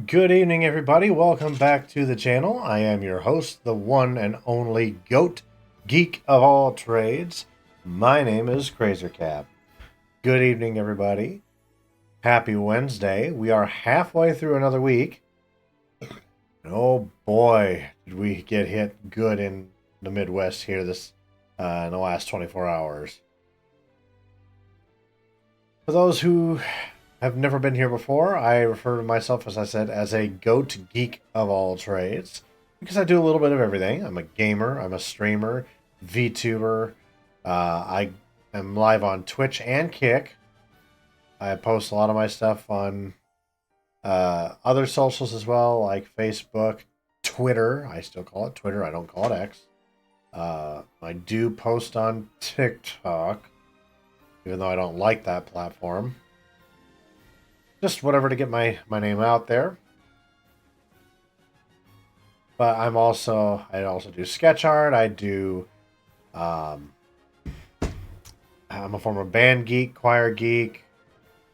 Good evening, everybody. Welcome back to the channel. I am your host, the one and only GOAT, geek of all trades. My name is Crazercap. Good evening, everybody. Happy Wednesday. We are halfway through another week. Oh boy, did we get hit good in the Midwest here this in the last 24 hours. For those who have never been here before, I refer to myself, as I said, as a GOAT geek of all trades because I do a little bit of everything. I'm a gamer, I'm a streamer, VTuber. I am live on Twitch and Kick. I post a lot of my stuff on other socials as well, like Facebook, Twitter. I still call it Twitter. I don't call it X. I do post on TikTok, even though I don't like that platform. Just whatever to get my name out there. But I also do sketch art. I'm a former band geek, choir geek.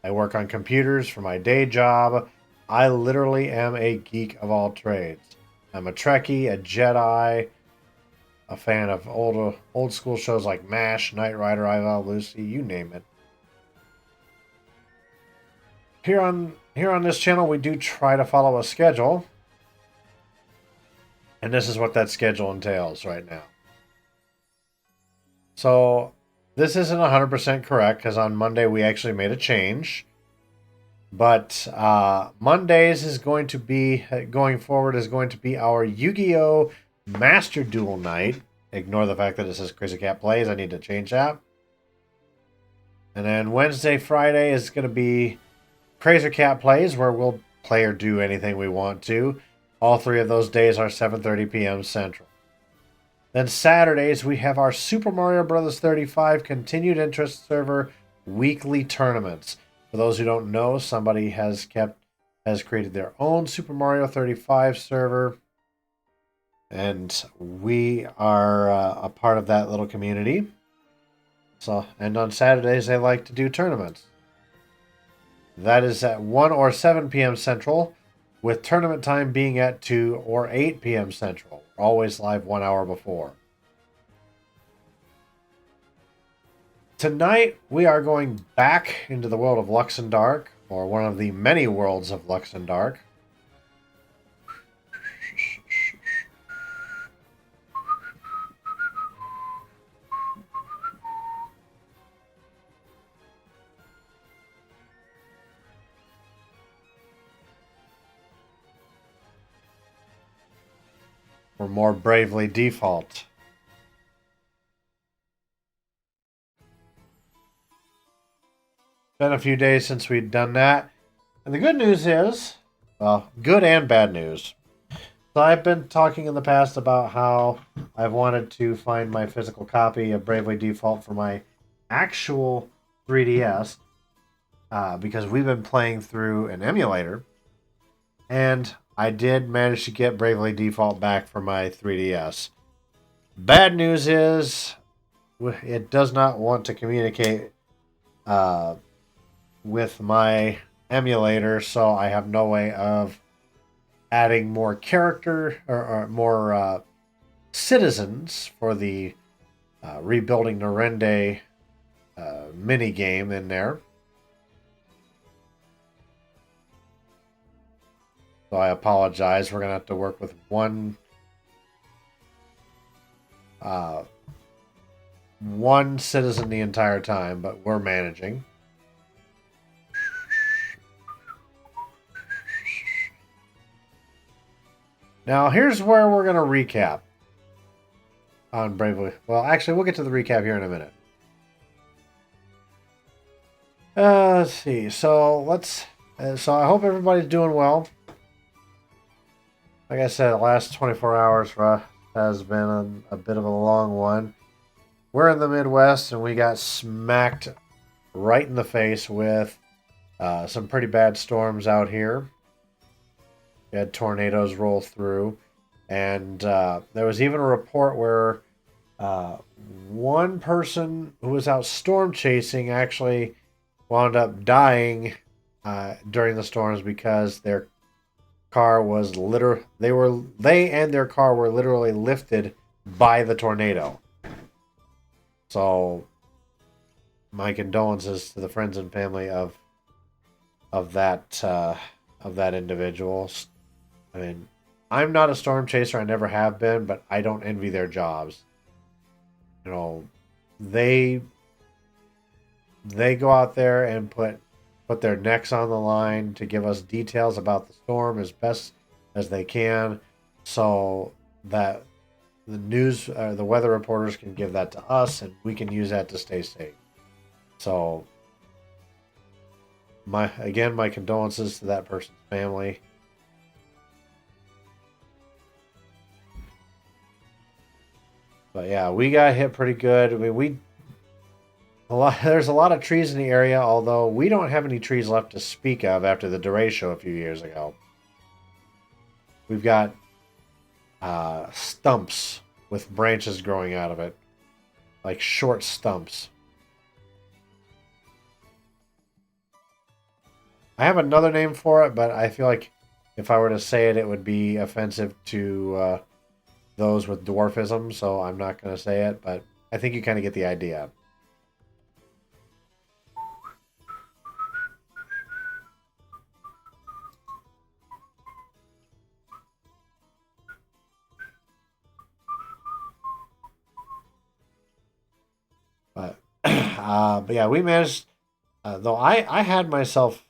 I work on computers for my day job. I literally am a geek of all trades. I'm a Trekkie, a Jedi, a fan of old school shows like MASH, Knight Rider, I Love Lucy, you name it. Here on this channel, we do try to follow a schedule, and this is what that schedule entails right now. So this isn't 100% correct because on Monday we actually made a change. But Mondays is going to be, going forward, is going to be our Yu-Gi-Oh! Master Duel night. Ignore the fact that it says Crazy Cat Plays. I need to change that. And then Wednesday, Friday is going to be Crazy Cat Plays, where we'll play or do anything we want to. All three of those days are 7:30 p.m. Central. Then Saturdays, we have our Super Mario Bros. 35 Continued Interest Server weekly tournaments. For those who don't know, somebody has created their own Super Mario 35 server, and we are a part of that little community. So, and on Saturdays, they like to do tournaments. That is at 1 or 7 p.m. Central, with tournament time being at 2 or 8 p.m. Central. Always live 1 hour before. Tonight, we are going back into the world of Luxendark, or one of the many worlds of Luxendark. Or more Bravely Default. Been a few days since we'd done that. And the good news is, well, good and bad news. So I've been talking in the past about how I've wanted to find my physical copy of Bravely Default for my actual 3DS, because we've been playing through an emulator, and I did manage to get Bravely Default back for my 3DS. Bad news is it does not want to communicate with my emulator, so I have no way of adding more character or more citizens for the rebuilding Norende mini game in there. So I apologize. We're gonna have to work with one citizen the entire time, but we're managing. Now, here's where we're going to recap on Bravely. Well, actually, we'll get to the recap here in a minute. Let's see. So I hope everybody's doing well. Like I said, the last 24 hours for us has been a bit of a long one. We're in the Midwest, and we got smacked right in the face with some pretty bad storms out here. We had tornadoes roll through, and there was even a report where one person who was out storm chasing actually wound up dying during the storms because their car was they and their car were literally lifted by the tornado. So my condolences to the friends and family of that individual. I mean, I'm not a storm chaser. I never have been, but I don't envy their jobs. You know, they they go out there and put their necks on the line to give us details about the storm as best as they can, so that the weather reporters can give that to us, and we can use that to stay safe. So, my condolences to that person's family. But yeah, we got hit pretty good. I mean, there's a lot of trees in the area, although we don't have any trees left to speak of after the derecho a few years ago. We've got stumps with branches growing out of it, like short stumps. I have another name for it, but I feel like if I were to say it, it would be offensive to those with dwarfism, so I'm not going to say it, but I think you kind of get the idea. But but yeah, we managed. Though I had myself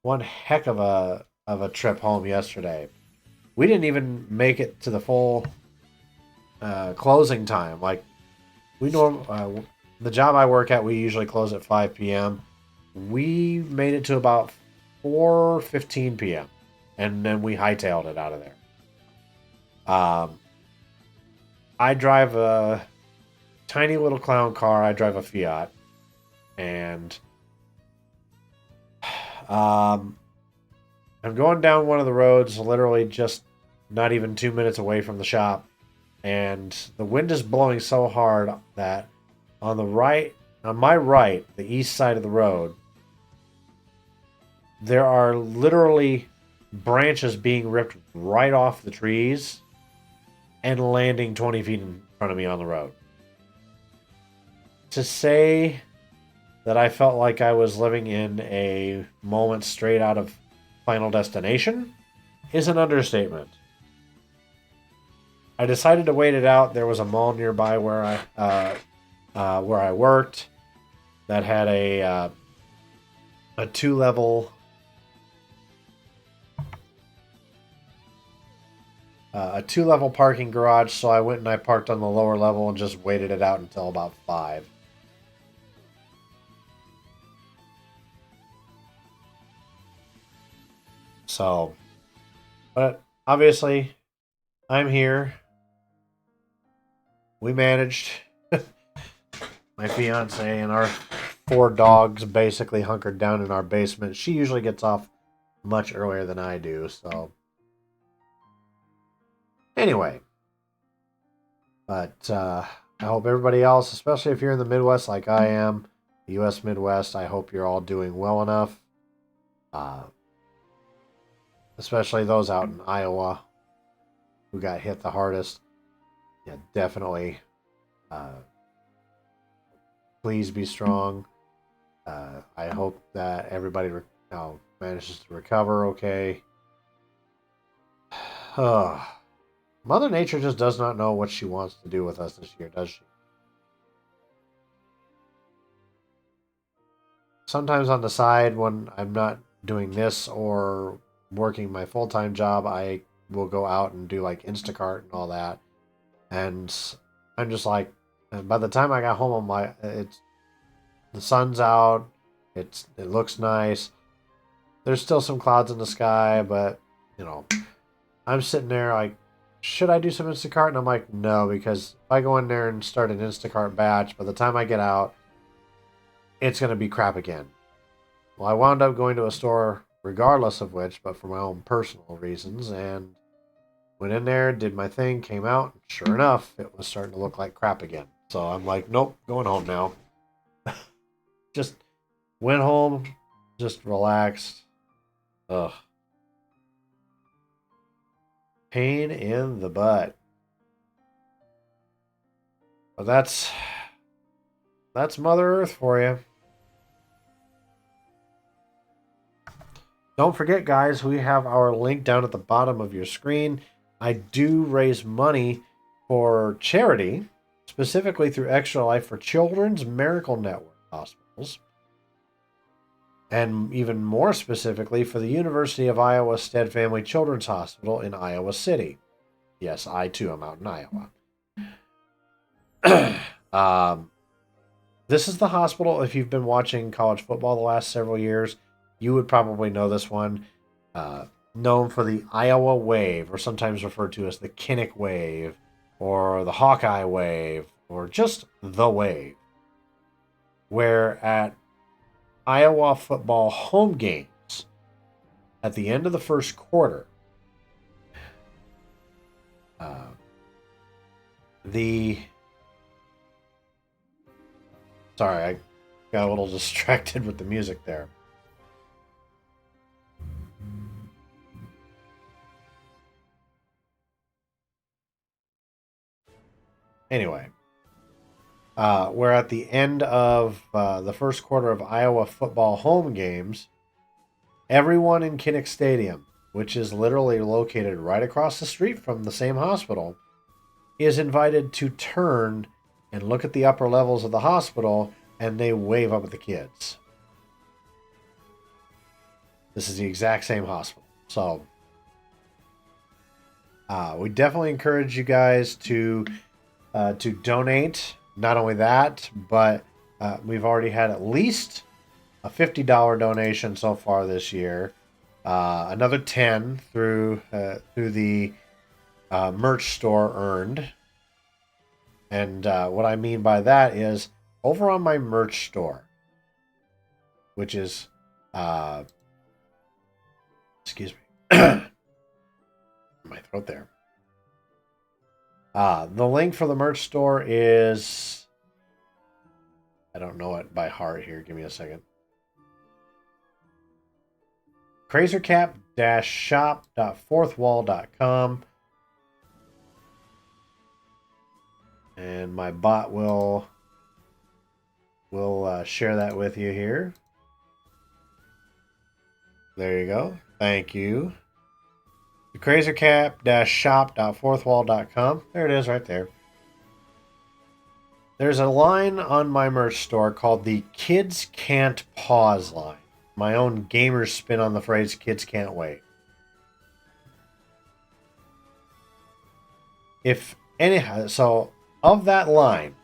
one heck of a trip home yesterday. We didn't even make it to the full closing time. Like we norm the job I work at, we usually close at 5 p.m. We made it to about 4:15 p.m. and then we hightailed it out of there. Um, I drive a tiny little clown car. I drive a Fiat, and um, I'm going down one of the roads, literally just not even 2 minutes away from the shop, and the wind is blowing so hard that on the right, on my right, the east side of the road, there are literally branches being ripped right off the trees and landing 20 feet in front of me on the road. To say that I felt like I was living in a moment straight out of Final Destination is an understatement. I decided to wait it out. There was a mall nearby where I worked that had a two level parking garage. So I went and I parked on the lower level and just waited it out until about 5. So, but obviously, I'm here. We managed. My fiance and our 4 dogs basically hunkered down in our basement. She usually gets off much earlier than I do. So, anyway, but I hope everybody else, especially if you're in the Midwest like I am, the U.S. Midwest, I hope you're all doing well enough. Uh, Especially those out in Iowa who got hit the hardest. Yeah, definitely. Uh, please be strong. I hope that everybody manages to recover okay. Mother Nature just does not know what she wants to do with us this year, does she? Sometimes on the side, when I'm not doing this or working my full time job, I will go out and do like Instacart and all that. And I'm just like, and by the time I got home, I'm like, the sun's out. It looks nice. There's still some clouds in the sky, but you know, I'm sitting there like, should I do some Instacart? And I'm like, no, because if I go in there and start an Instacart batch, by the time I get out, it's gonna be crap again. Well, I wound up going to a store regardless of which, but for my own personal reasons, and went in there, did my thing, came out, and sure enough, it was starting to look like crap again. So I'm like, nope, going home now. Just went home, just relaxed. Ugh. Pain in the butt. But that's Mother Earth for you. Don't forget, guys, we have our link down at the bottom of your screen. I do raise money for charity, specifically through Extra Life for Children's Miracle Network hospitals, and even more specifically for the University of Iowa Stead Family Children's Hospital in Iowa City. Yes, I too am out in Iowa. This is the hospital. If you've been watching college football the last several years, you would probably know this one. Known for the Iowa Wave, or sometimes referred to as the Kinnick Wave, or the Hawkeye Wave, or just the Wave. Where at Iowa football home games, at the end of the first quarter, Sorry, I got a little distracted with the music there. Anyway, we're at the end of the first quarter of Iowa football home games. Everyone in Kinnick Stadium, which is literally located right across the street from the same hospital, is invited to turn and look at the upper levels of the hospital, and they wave up at the kids. This is the exact same hospital. So we definitely encourage you guys to donate. Not only that, but we've already had at least a $50 donation so far this year. Another 10 through the merch store earned. And what I mean by that is over on my merch store, which is excuse me, my throat there. The link for the merch store is, I don't know it by heart here. Give me a second. Crazorcap-shop.fourthwall.com. And my bot will share that with you here. There you go. Thank you. The crazorcap-shop.fourthwall.com. There it is right there. There's a line on my merch store called the Kids Can't Pause line. My own gamer spin on the phrase kids can't wait. So of that line,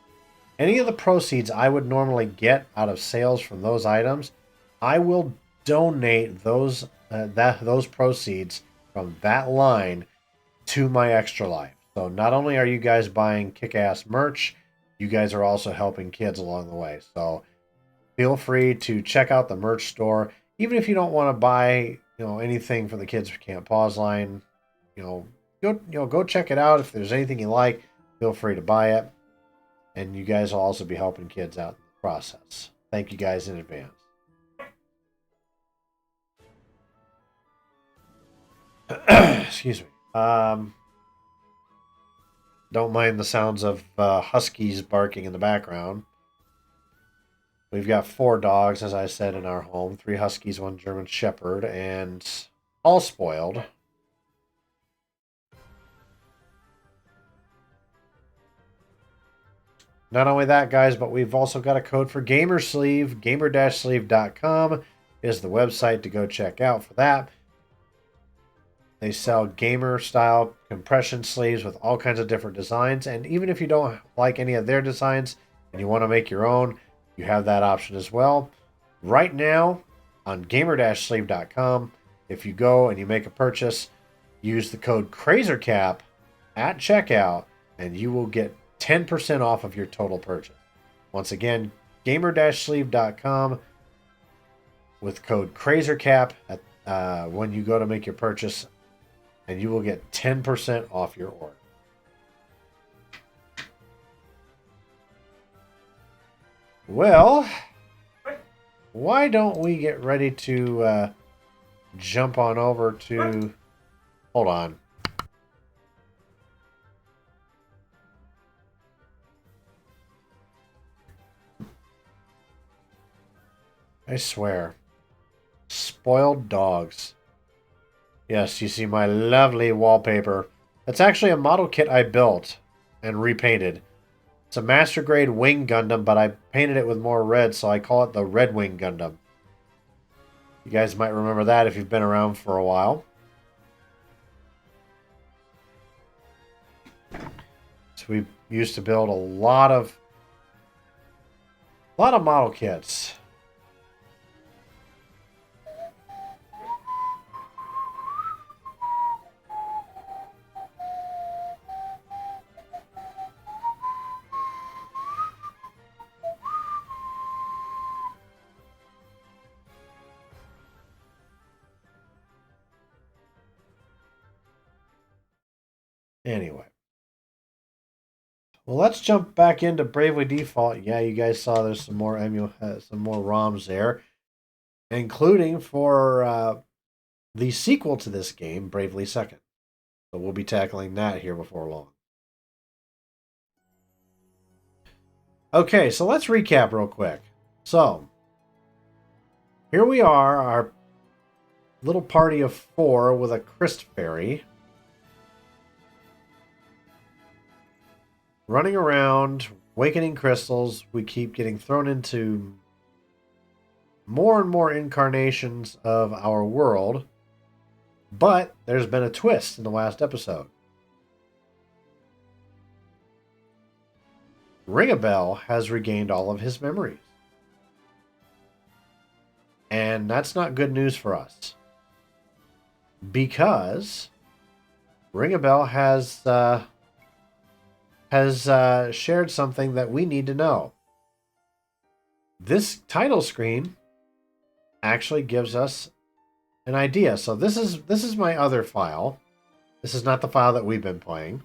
any of the proceeds I would normally get out of sales from those items, I will donate those proceeds from that line to my Extra Life. So not only are you guys buying kick-ass merch, you guys are also helping kids along the way. So feel free to check out the merch store. Even if you don't want to buy, anything for the Kids Can't Pause line, go check it out. If there's anything you like, feel free to buy it. And you guys will also be helping kids out in the process. Thank you guys in advance. Excuse me. Don't mind the sounds of huskies barking in the background. We've got 4 dogs, as I said, in our home. 3 huskies, 1 German shepherd, and all spoiled. Not only that, guys, but we've also got a code for GamerSleeve. Gamer-sleeve.com is the website to go check out for that. They sell gamer-style compression sleeves with all kinds of different designs. And even if you don't like any of their designs and you want to make your own, you have that option as well. Right now, on gamer-sleeve.com, if you go and you make a purchase, use the code CrazorCap at checkout, and you will get 10% off of your total purchase. Once again, gamer-sleeve.com with code CrazorCap when you go to make your purchase, and you will get 10% off your order. Well, why don't we get ready to jump on over to... Hold on. I swear. Spoiled dogs. Yes, you see my lovely wallpaper. It's actually a model kit I built and repainted. It's a Master Grade Wing Gundam, but I painted it with more red, so I call it the Red Wing Gundam. You guys might remember that if you've been around for a while. So we used to build a lot of model kits. Anyway. Well, let's jump back into Bravely Default. Yeah, you guys saw there's some more some more ROMs there, including for the sequel to this game, Bravely Second. So we'll be tackling that here before long. Okay, so let's recap real quick. So, here we are, our little party of 4 with a Christ Fairy. Running around, awakening crystals. We keep getting thrown into more and more incarnations of our world. But there's been a twist in the last episode. Ringabel has regained all of his memories. And that's not good news for us. Because Ringabel has shared something that we need to know. This title screen actually gives us an idea. So this is my other file. This is not the file that we've been playing.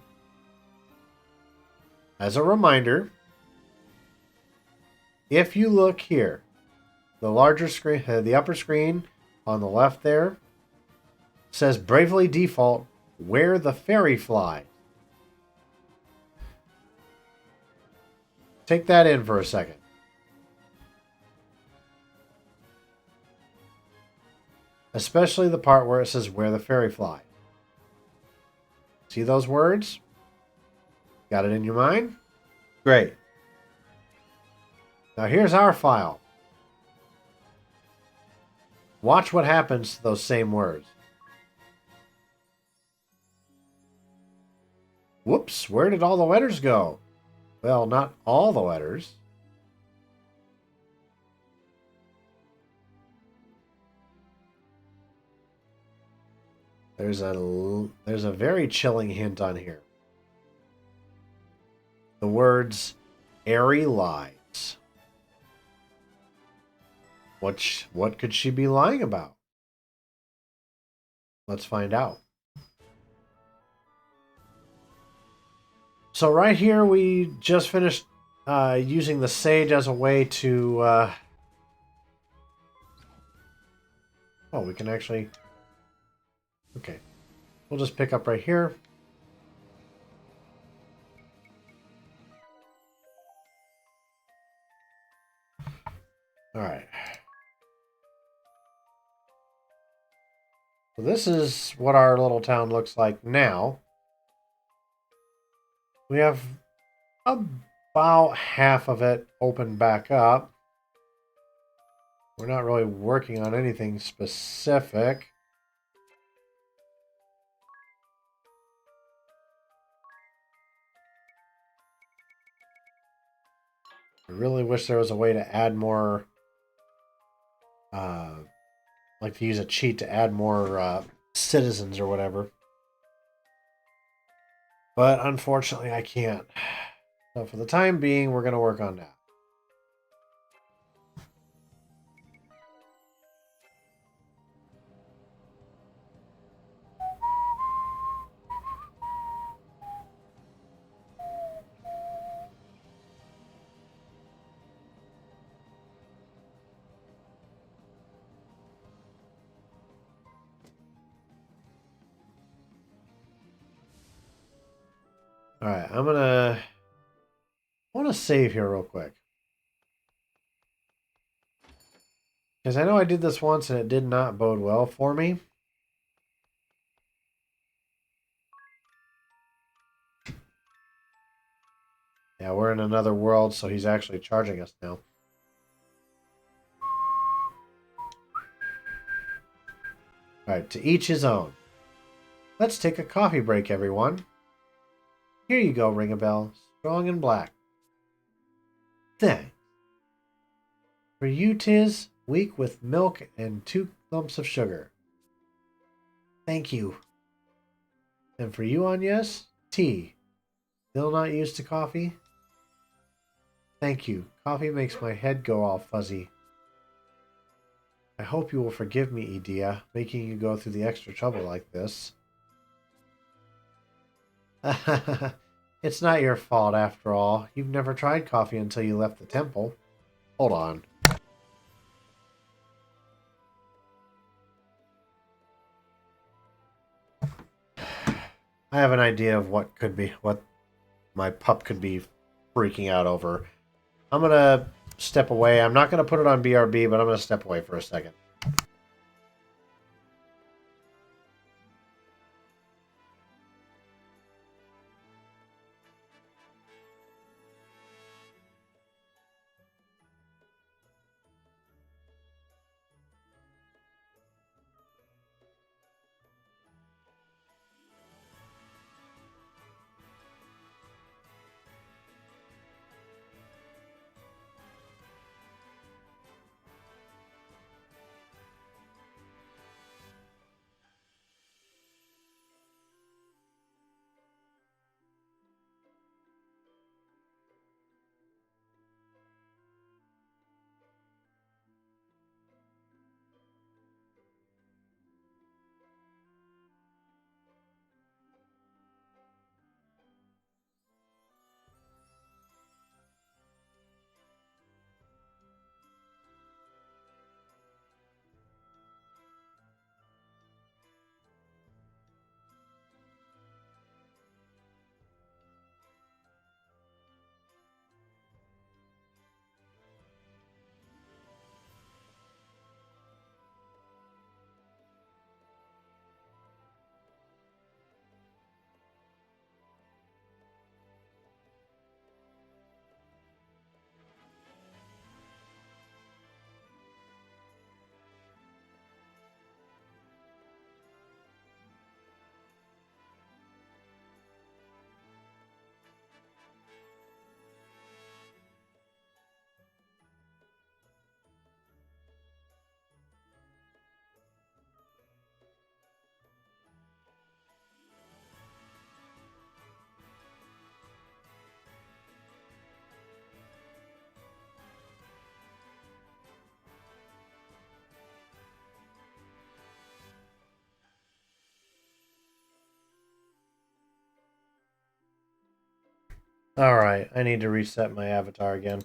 As a reminder, if you look here, the larger screen, the upper screen on the left there, says Bravely Default, Where the Fairy Flies. Take that in for a second. Especially the part where it says Where the Fairy Flies. See those words? Got it in your mind? Great. Now here's our file. Watch what happens to those same words. Whoops, where did all the letters go? Well, not all the letters. There's a very chilling hint on here. The words airy lies. What could she be lying about? Let's find out. So right here we just finished using the sage as a way to oh, we can actually, okay, we'll just pick up right here. All right. So this is what our little town looks like now. We have about half of it open back up. We're not really working on anything specific. I really wish there was a way to add more, like to use a cheat to add more citizens or whatever. But unfortunately, I can't. So for the time being, we're going to work on that. All right, I want to save here real quick. Because I know I did this once and it did not bode well for me. Yeah, we're in another world, so he's actually charging us now. Alright, to each his own. Let's take a coffee break, everyone. Here you go, ring a bell. Strong and black. Thanks. For you, 'tis weak with milk and 2 lumps of sugar. Thank you. And for you, Agnes, tea. Still not used to coffee? Thank you. Coffee makes my head go all fuzzy. I hope you will forgive me, Edea, making you go through the extra trouble like this. It's not your fault, after all. You've never tried coffee until you left the temple. Hold on. I have an idea of what my pup could be freaking out over. I'm going to step away. I'm not going to put it on BRB, but I'm going to step away for a second. Alright, I need to reset my avatar again.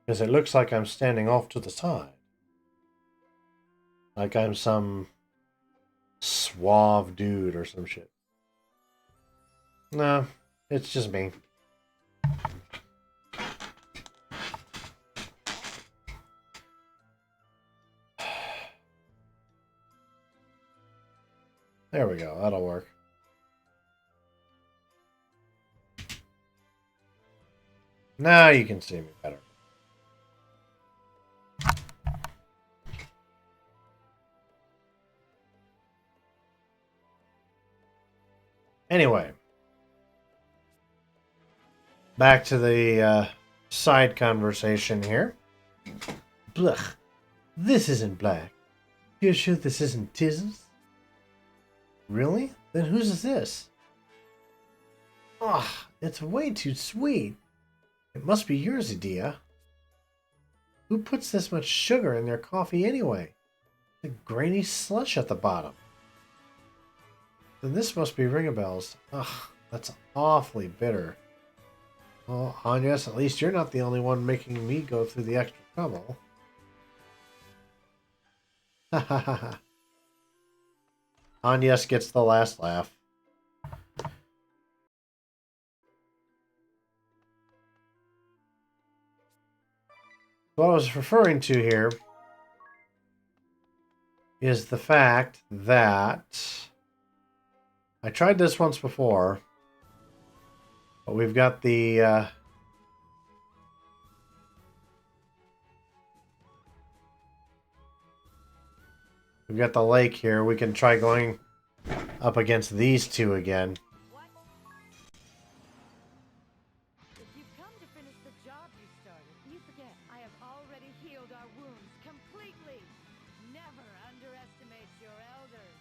Because it looks like I'm standing off to the side. Like I'm some suave dude or some shit. No, it's just me. There we go, that'll work. Now you can see me better. Anyway. Back to the side conversation here. Blech. This isn't black. You're sure this isn't Tiz's? Really? Then whose is this? Ah, it's way too sweet. It must be yours, Edea. Who puts this much sugar in their coffee anyway? The grainy slush at the bottom. Then this must be Ringabel's. Ugh, that's awfully bitter. Well, Agnes, at least you're not the only one making me go through the extra trouble. Ha ha ha ha. Agnes gets the last laugh. What I was referring to here is the fact that I tried this once before, but we've got the lake here. We can try going up against these two again. What? If you've come to finish the job you started, you forget I have already healed our wounds completely. Never underestimate your elders.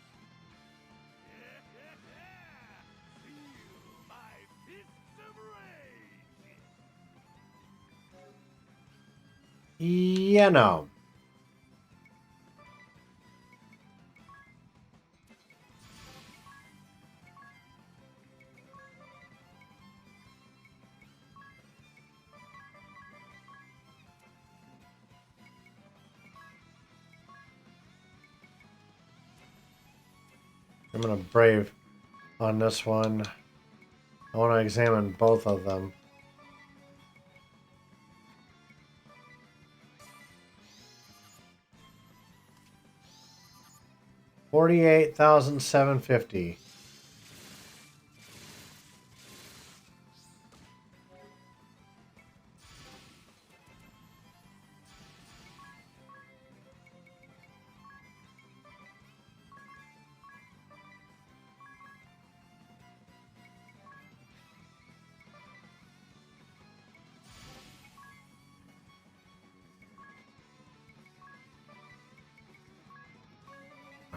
Feel my fists of rage! Yeah, no. I'm going to brave on this one. I want to examine both of them. $48,750.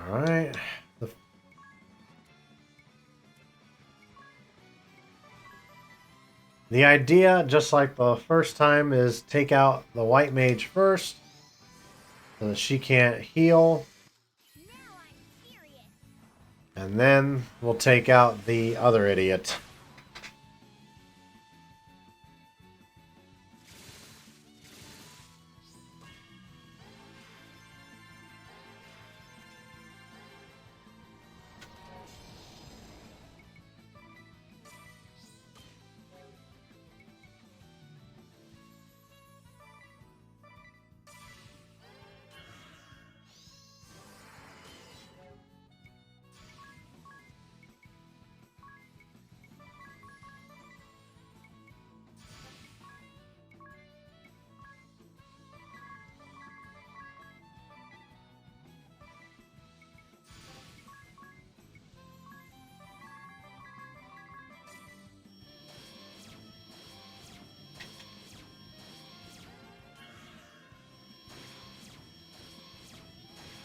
All right. The idea, just like the first time, is take out the white mage first so that she can't heal. Now I'm serious. And then we'll take out the other idiot.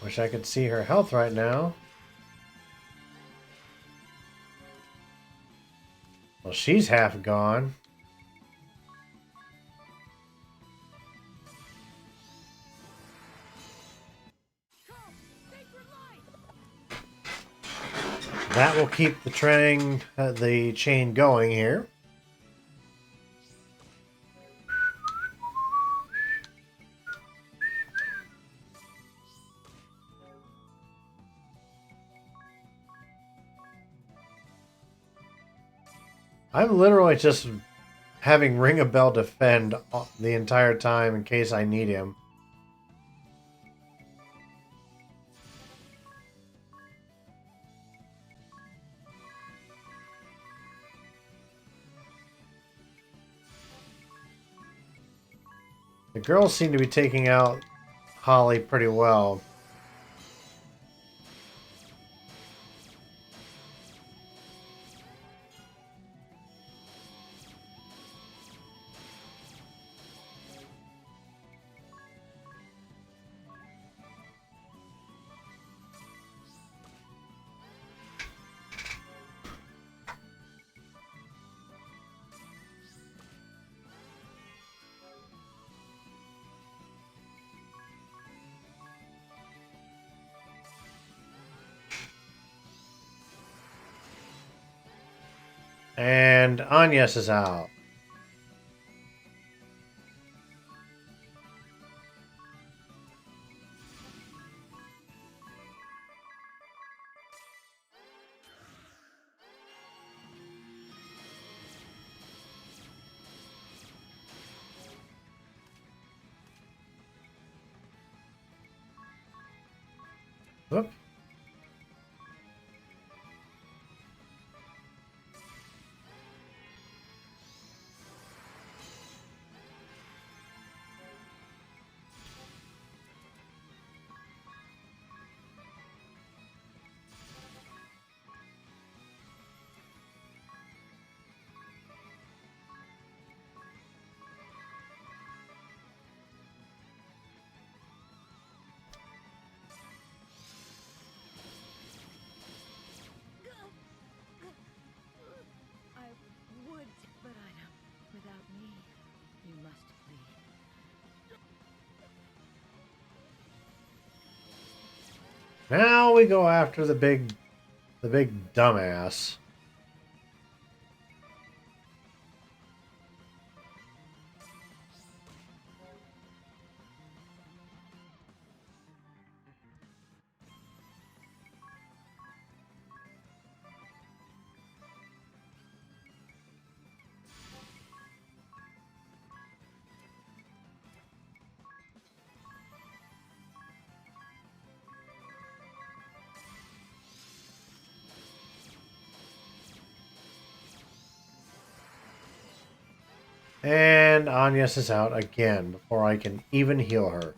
Wish I could see her health right now. Well, she's half gone. That will keep the chain going here. I'm literally just having Ring a Bell defend the entire time in case I need him. The girls seem to be taking out Holly pretty well. And Agnes is out. Whoop. I would, but I don't. Without me, you must flee. Now we go after the big dumbass. And Agnes is out again before I can even heal her.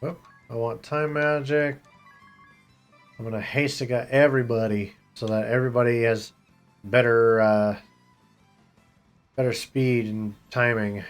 Whoop. I want time magic. I'm gonna Hasega everybody so that everybody has better better speed and timing.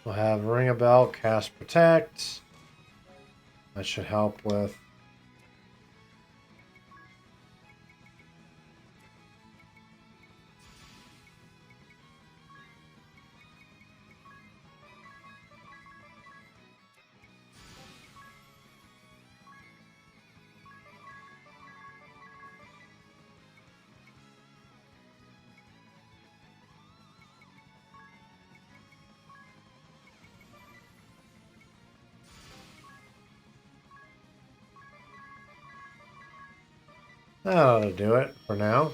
We'll have Ring a Bell, cast Protect. That should help with. That ought to do it for now.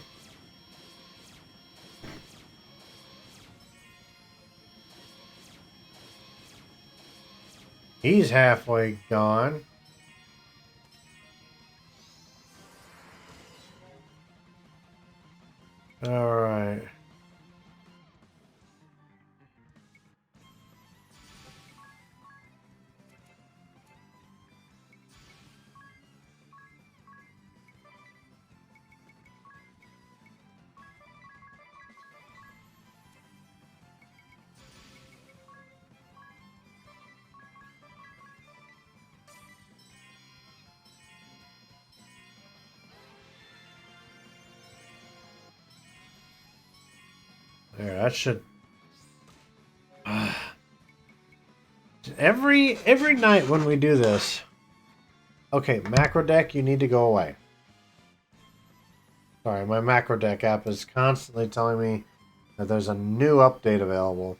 He's halfway gone. All right. There, that should. Every night when we do this. Okay, macro deck, you need to go away. Sorry, my macro deck app is constantly telling me that there's a new update available.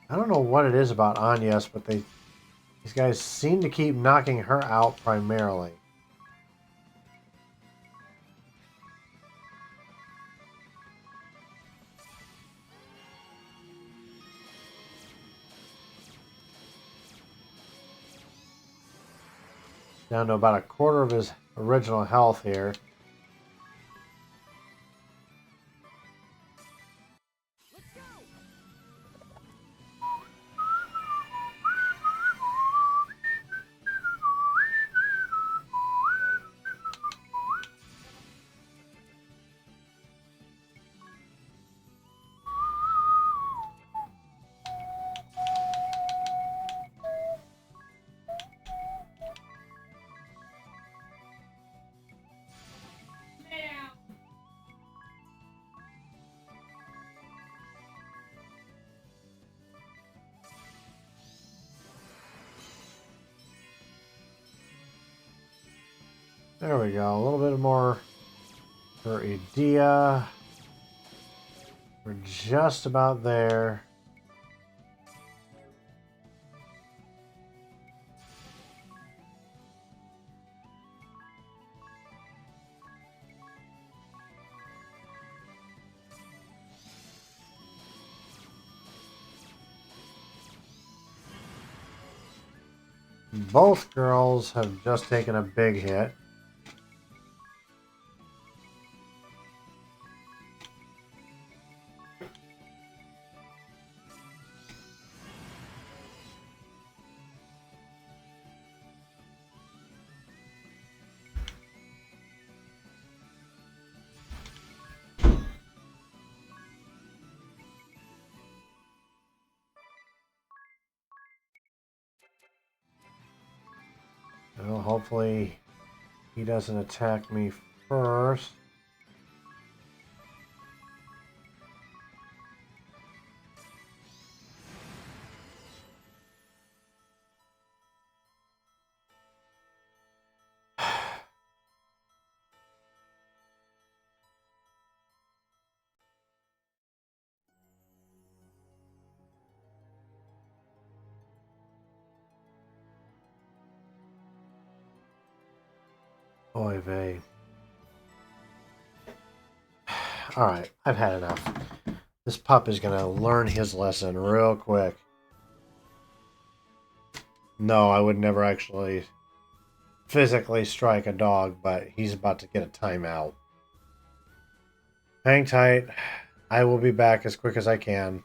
I don't know what it is about Agnes, but these guys seem to keep knocking her out primarily. Down to about a quarter of his original health here. There we go. A little bit more for Edea. We're just about there. Both girls have just taken a big hit. Well, hopefully he doesn't attack me first. Oy vey. Alright, I've had enough. This pup is going to learn his lesson real quick. No, I would never actually physically strike a dog, but he's about to get a timeout. Hang tight. I will be back as quick as I can.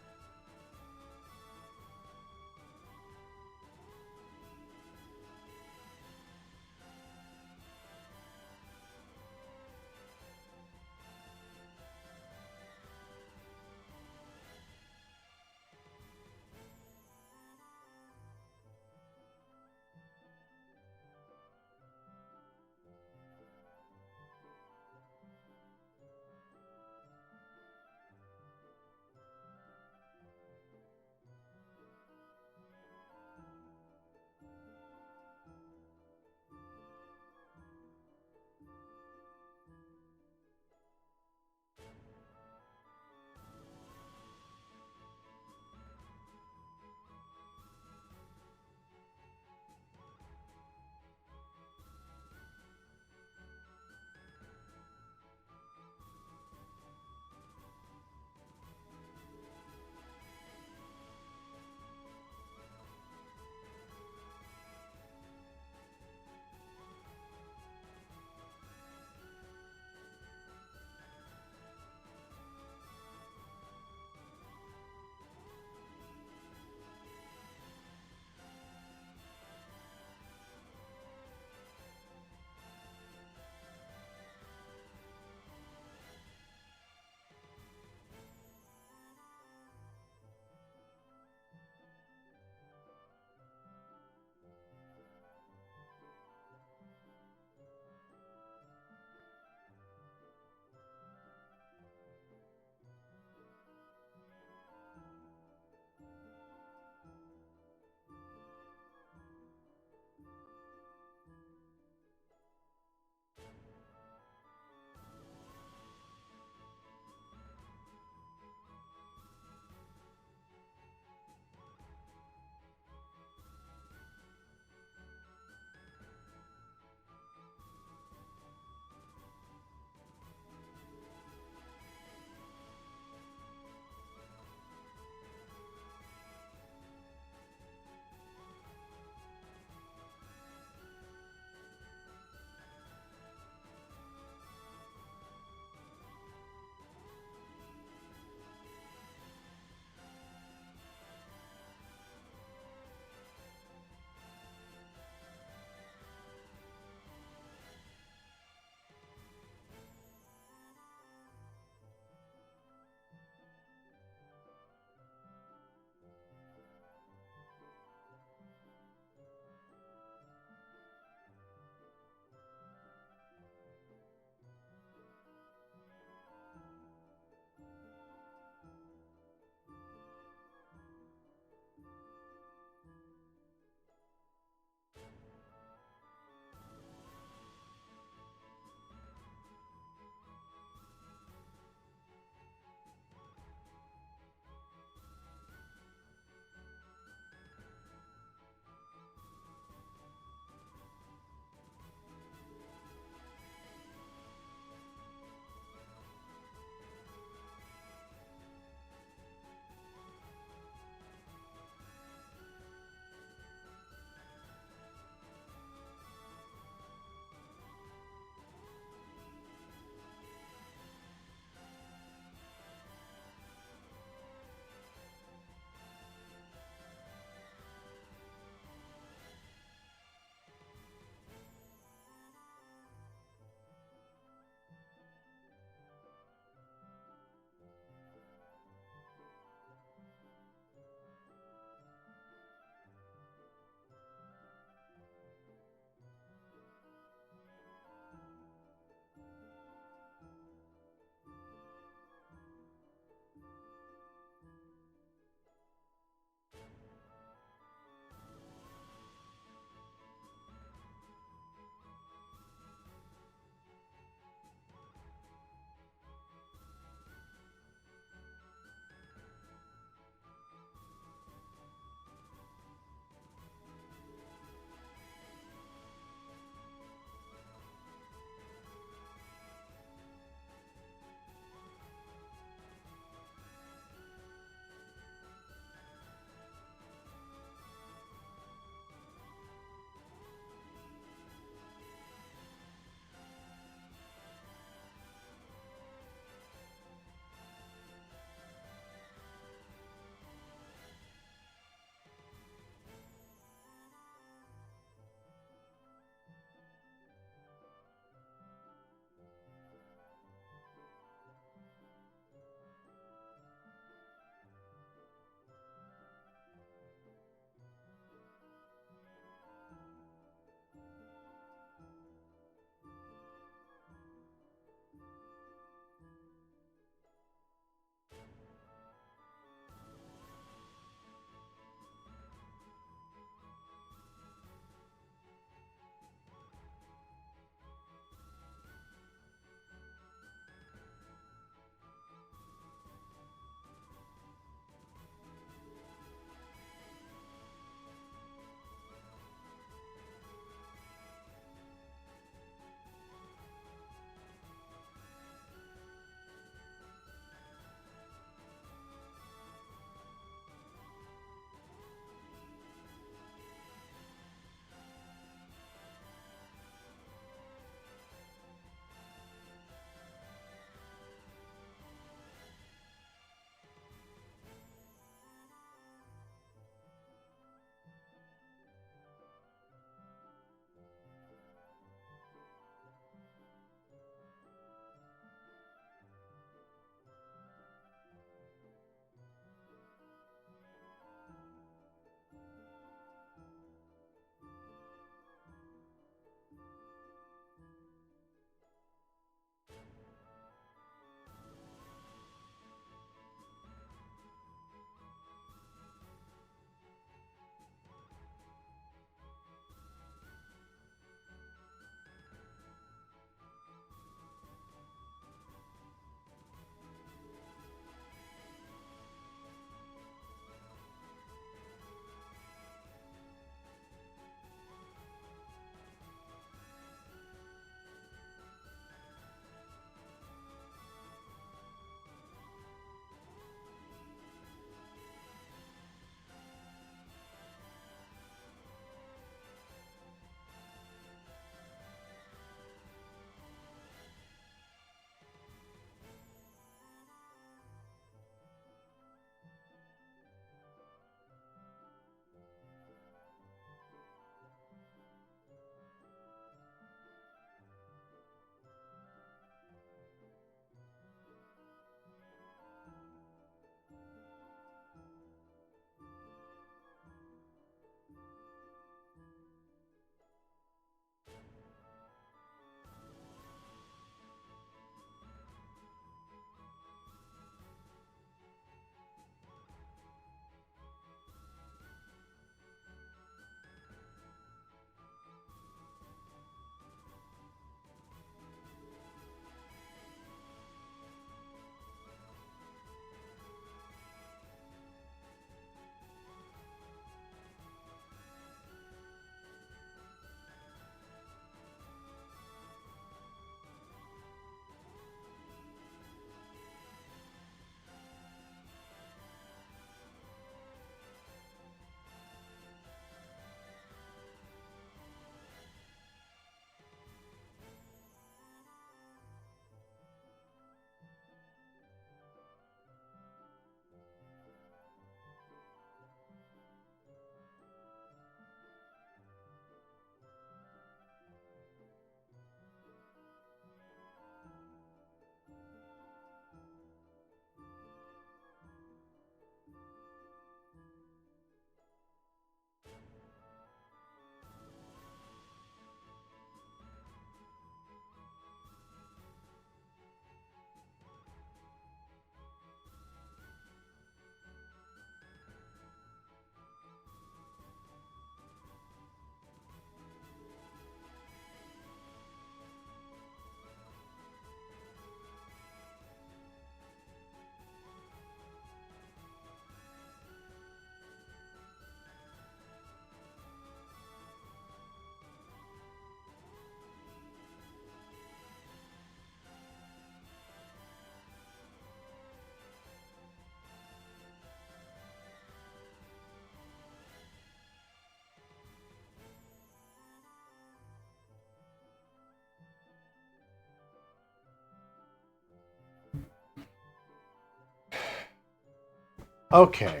Okay.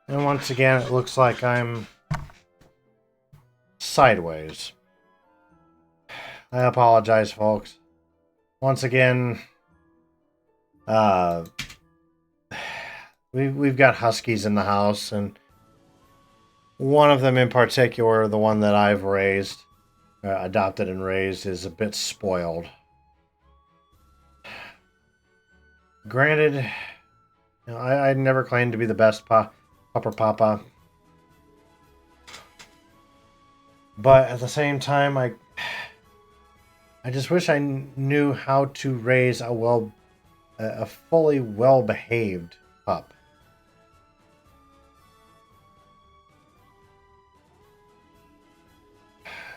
And once again, it looks like I'm sideways. I apologize, folks. Once again, uh, we've got huskies in the house, and one of them in particular, the one that I've raised, adopted and raised, is a bit spoiled. Granted, you know, I never claimed to be the best pupper papa, but at the same time, I just wish I knew how to raise a fully well behaved pup.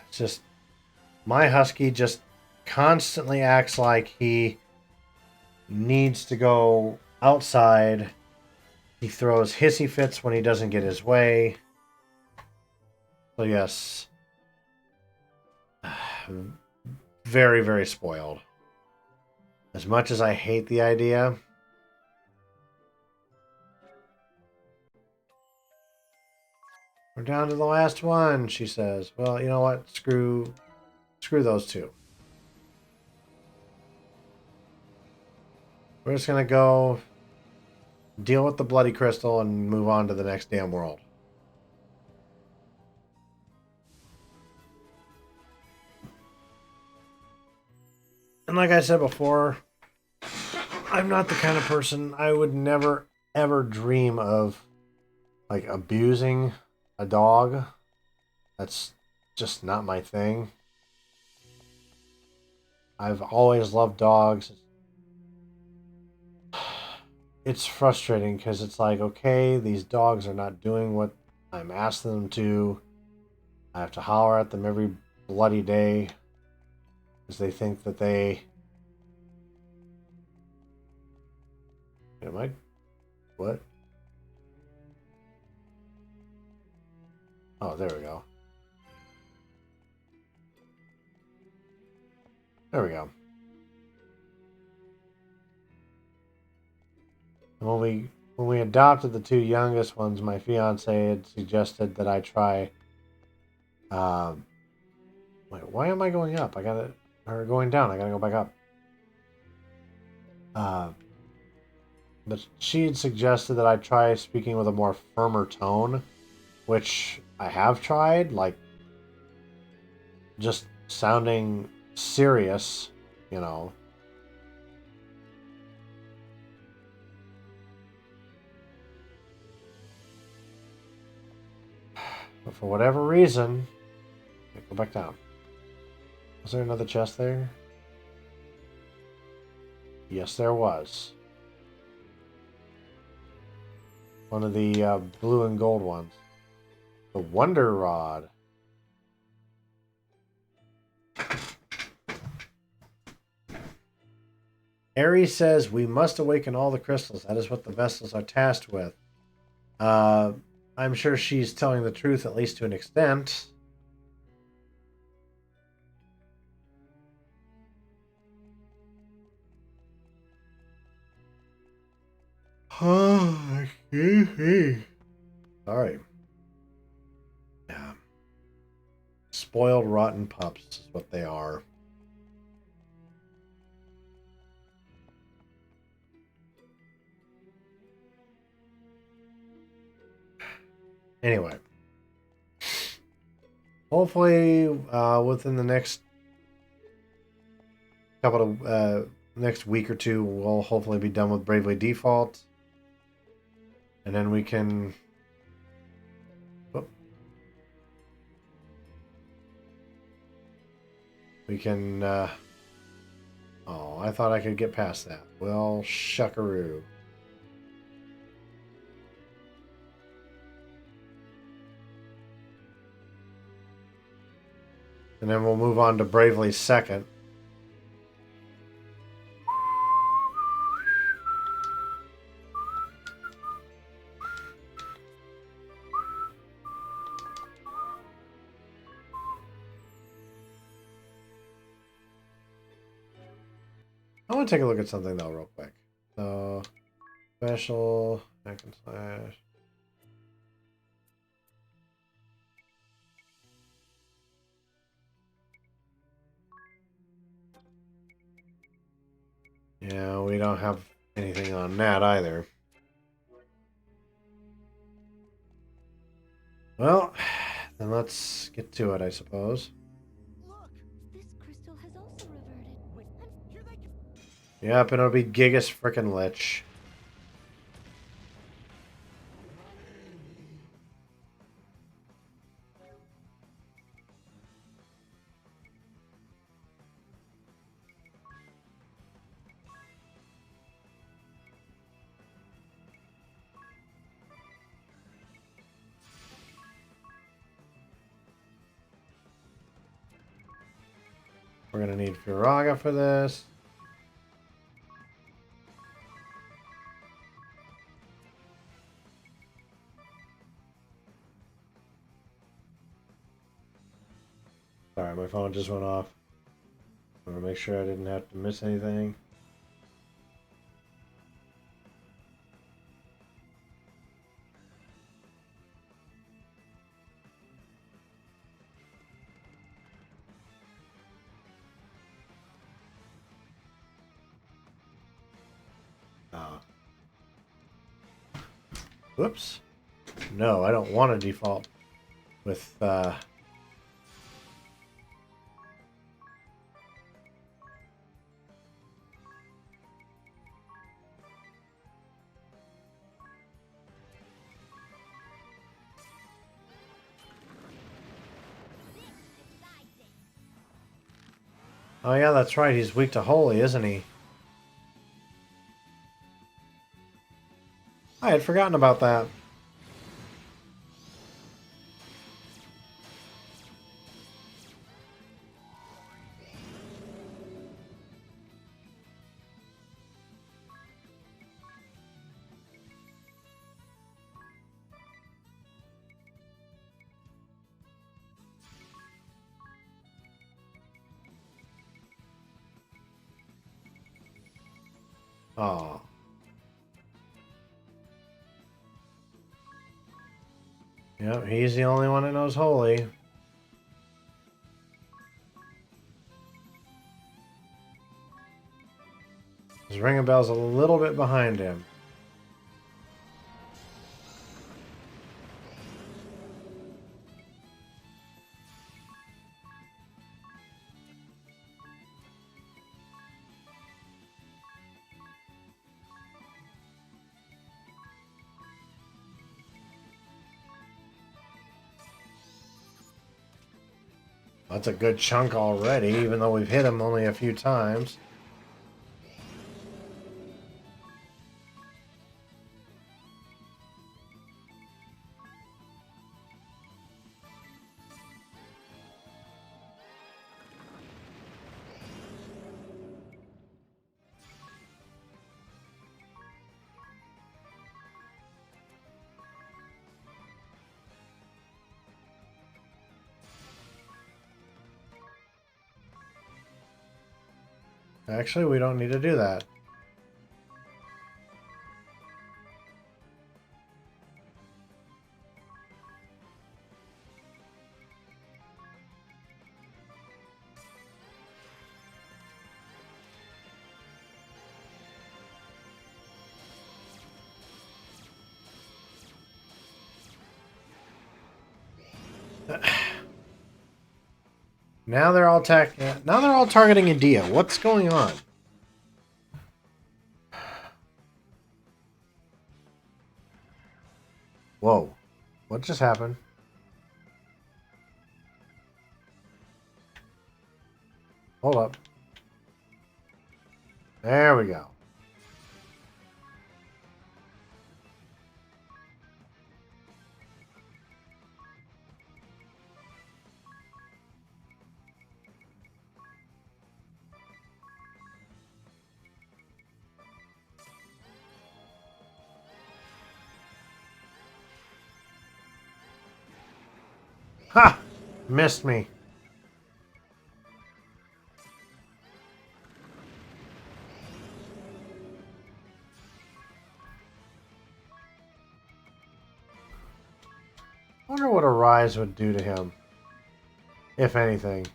It's just my husky just constantly acts like he needs to go outside. He throws hissy fits when he doesn't get his way. So yes, very, very spoiled. As much as I hate the idea, we're down to the last one, she says. Well, you know what? Screw those two. We're just gonna go deal with the bloody crystal and move on to the next damn world. And like I said before, I'm not the kind of person, I would never ever dream of like abusing a dog. That's just not my thing. I've always loved dogs. It's frustrating because it's like, okay, these dogs are not doing what I'm asking them to. I have to holler at them every bloody day because they think that they... Am I... What? Oh, there we go. There we go. And when we adopted the two youngest ones, my fiance had suggested that I try... wait, why am I going up? Or going down. I gotta go back up. But she had suggested that I try speaking with a more firmer tone, which I have tried, like just sounding serious, you know. But for whatever reason, go back down. Was there another chest there? Yes, there was. One of the blue and gold ones. The Wonder Rod. Ares says, we must awaken all the crystals. That is what the vessels are tasked with. I'm sure she's telling the truth, at least to an extent. Sorry. Yeah. Spoiled, rotten pups is what they are. Anyway. Hopefully, within the next next week or two, we'll hopefully be done with Bravely Default. And then we can... Oh. We can... Oh, I thought I could get past that. Well, shuckaroo. And then we'll move on to Bravely Second. I want to take a look at something though real quick. So, special Hack and slash. Yeah, we don't have anything on that either. Well, then let's get to it, I suppose. Look! This crystal has also reverted. Wait, here they go. Yep, and it'll be Gigas frickin' Lich. We're gonna need Firaga for this. Sorry, my phone just went off. I want to make sure I didn't have to miss anything. Whoops. No, I don't want to default with Oh yeah, that's right. He's weak to holy, isn't he? I had forgotten about that. Oh. Yep, he's the only one that knows holy. His ring of bell's a little bit behind him. That's a good chunk already, even though we've hit him only a few times. Actually, we don't need to do that. Now they're all targeting India. What's going on? Whoa. What just happened? Hold up. There we go. Ha! Missed me. I wonder what a rise would do to him, if anything.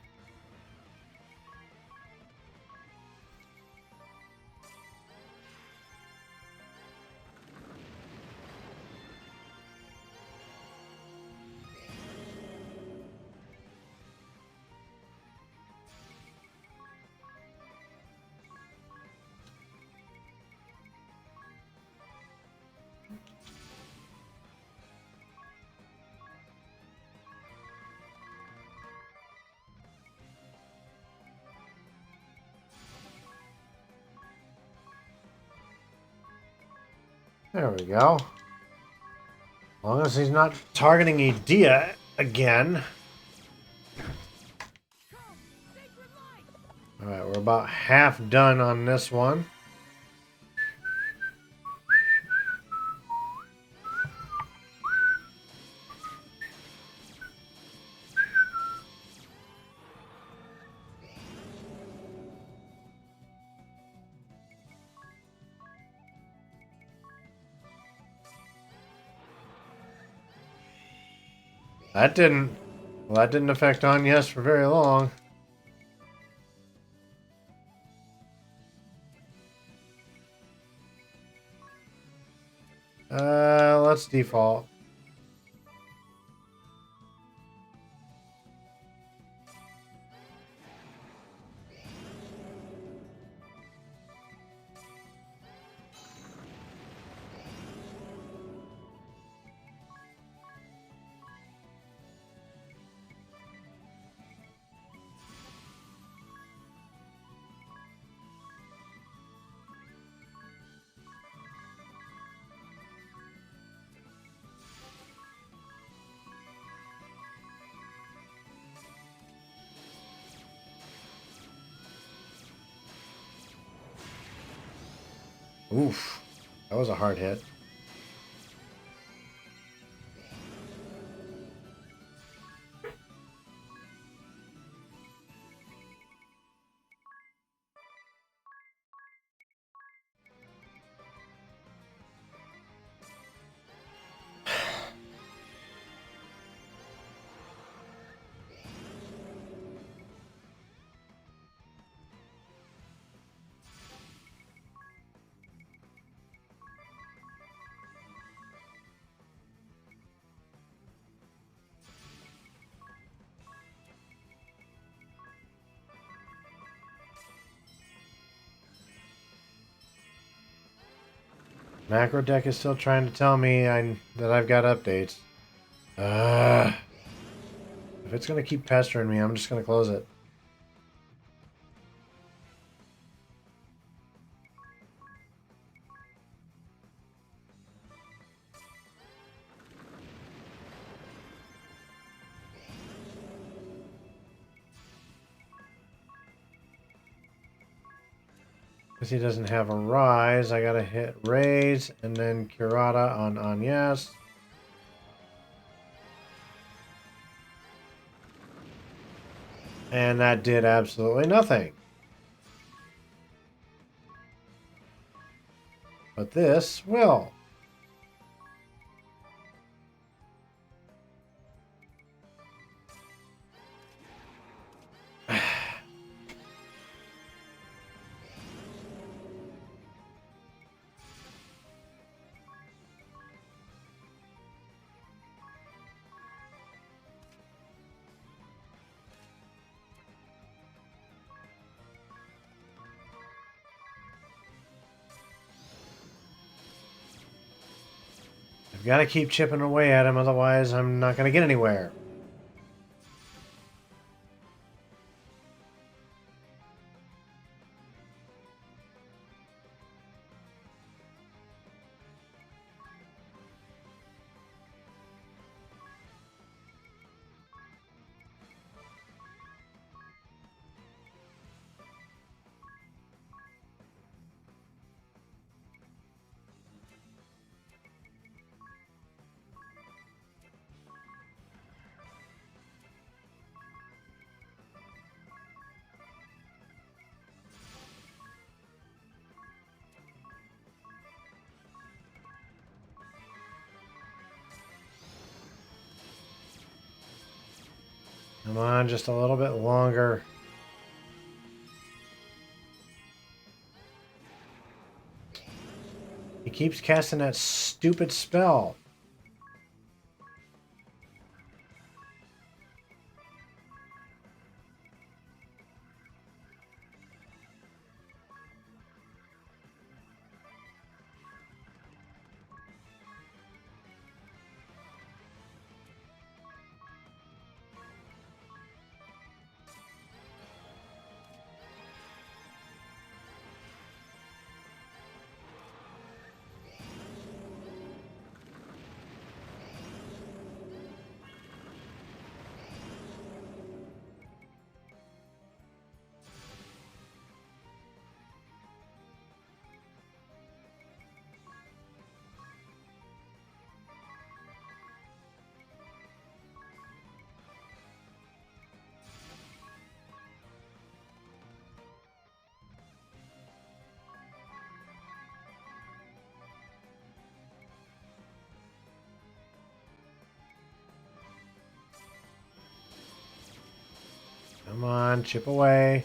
There we go. As long as he's not targeting Edea again. Alright, we're about half done on this one. That didn't... Well, that didn't affect Agnes for very long. Let's default. Oof. That was a hard hit. Macro deck is still trying to tell me that I've got updates. If it's going to keep pestering me, I'm just going to close it. Because he doesn't have a rise, I gotta hit raise and then Kurata on Agnes. And that did absolutely nothing. But this will. I've got to keep chipping away at him, otherwise I'm not going to get anywhere. Come on, just a little bit longer. He keeps casting that stupid spell. Come on, chip away.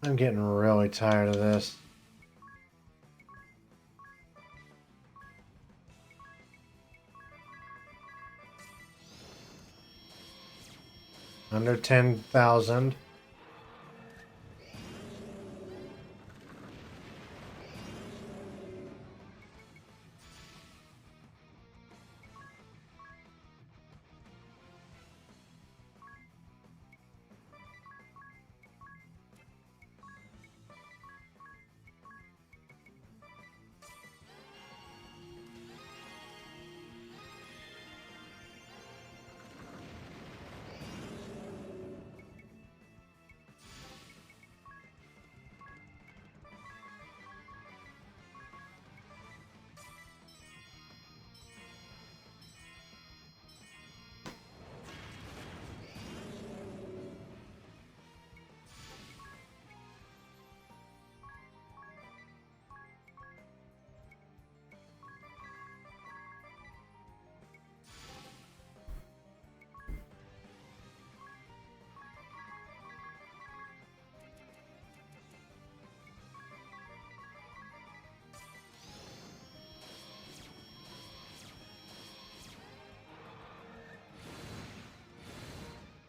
I'm getting really tired of this. Under 10,000.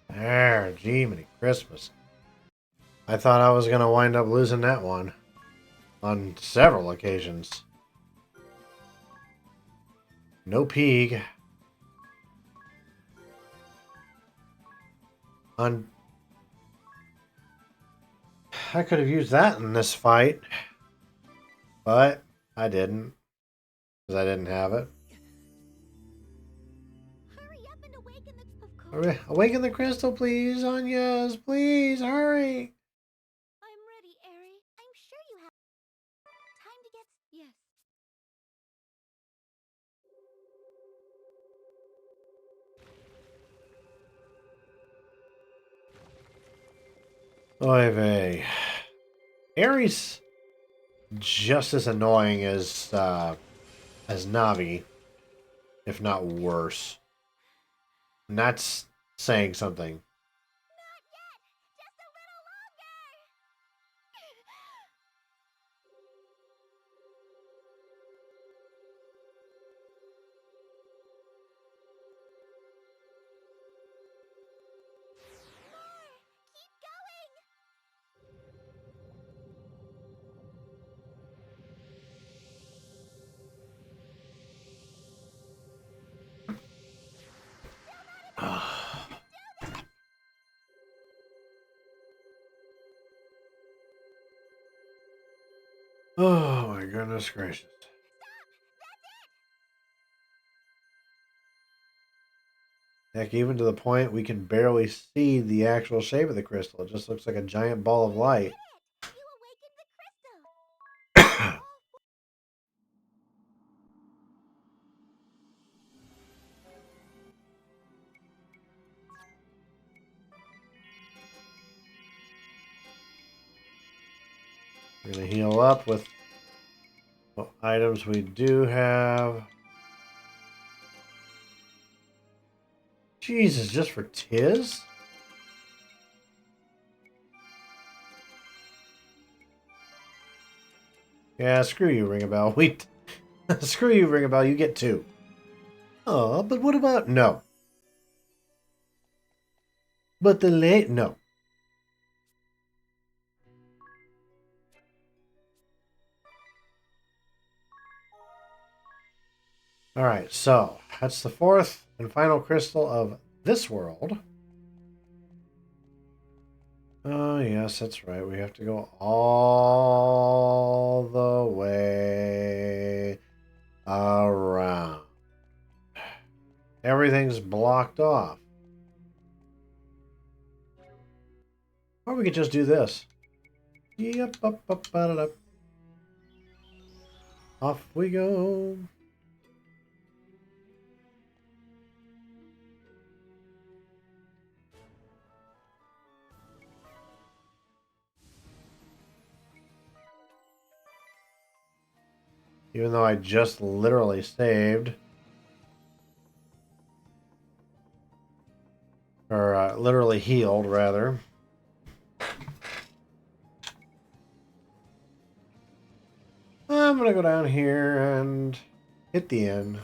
There, gee, many Christmas. I thought I was going to wind up losing that one on several occasions. No Peeg. I could have used that in this fight, but I didn't, because I didn't have it. Hurry up and awaken the... Of course. Awaken the crystal, please, Anyas. Please, hurry. I'm ready, Eri. I'm sure you have... Time to get... Yes. Oy vey. Ares just as annoying as Navi, if not worse. And that's saying something. Not yet! Just a little longer! More! Keep going! Oh my goodness gracious. Heck, even to the point we can barely see the actual shape of the crystal. It just looks like a giant ball of light. You awakened the crystal! We're going to heal up with what items we do have. Jesus, just for Tiz? Yeah, screw you, Ring a Bell. Screw you, Ring a Bell. You get 2. Oh, but what about... No. But the late... No. Alright, so that's the 4th and final crystal of this world. Oh, yes, that's right. We have to go all the way around. Everything's blocked off. Or we could just do this. Yep, up, up. Off we go. Even though I just literally saved. Or literally healed, rather. I'm going to go down here and hit the end.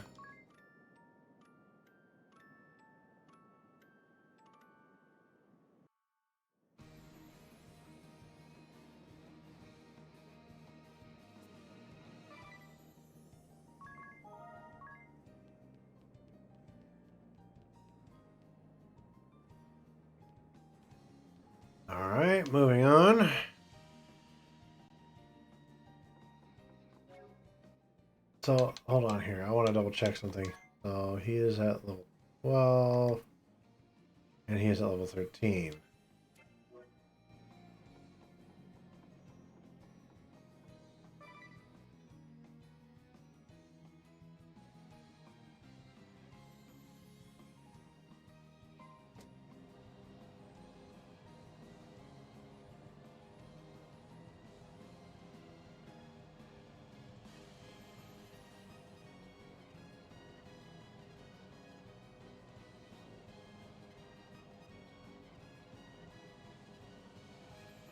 Alright, moving on. So, hold on here. I want to double check something. So, he is at level 12. And he is at level 13.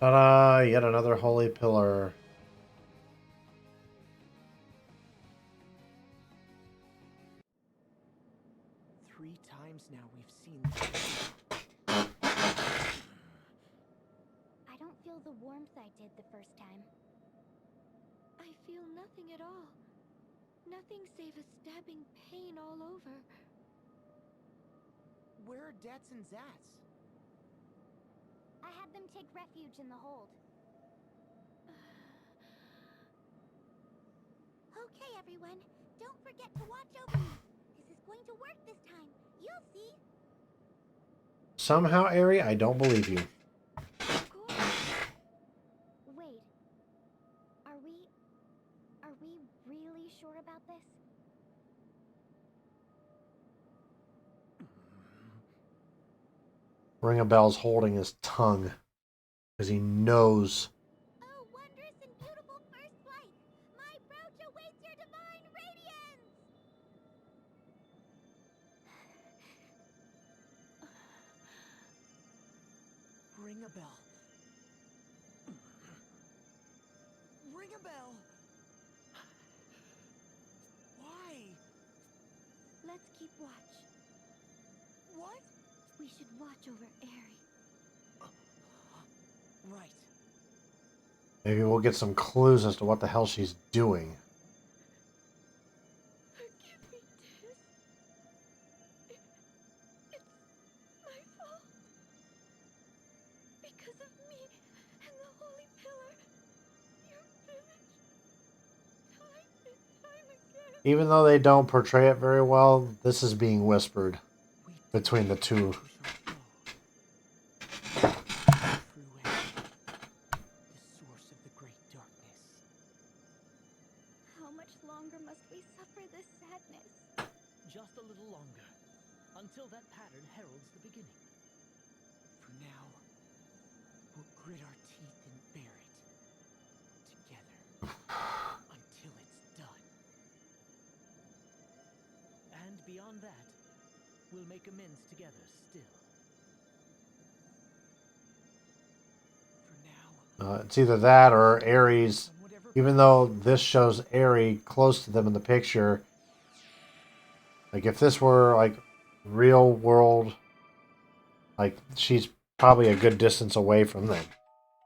Ta-da! Yet another holy pillar. Three times now we've seen. I don't feel the warmth I did the first time. I feel nothing at all. Nothing save a stabbing pain all over. Where are Dats and Zats? I had them take refuge in the hold. Okay, everyone. Don't forget to watch over me. This is going to work this time. You'll see. Somehow, Ari, I don't believe you. Of course. Wait. Are we really sure about this? Ring a Bell's holding his tongue. Because he knows. Oh, wondrous and beautiful first flight! My brooch awaits your divine radiance! Ring a bell. Ring a bell. Why? Let's keep watch. What? We should watch over Aerie. Right. Maybe we'll get some clues as to what the hell she's doing. Forgive me, Tiz. It's my fault. Because of me and the Holy Pillar, your village, time and time again. Even though they don't portray it very well, this is being whispered between the two. The source of the great darkness. How much longer must we suffer this sadness? Just a little longer, until that pattern heralds the beginning. For now, we'll grit our teeth and bear it. beyond that, we'll make amends together still. For now, It's either that or Ares. on whatever Even though this shows Ares close to them in the picture, like if this were like real world, like she's probably a good distance away from them.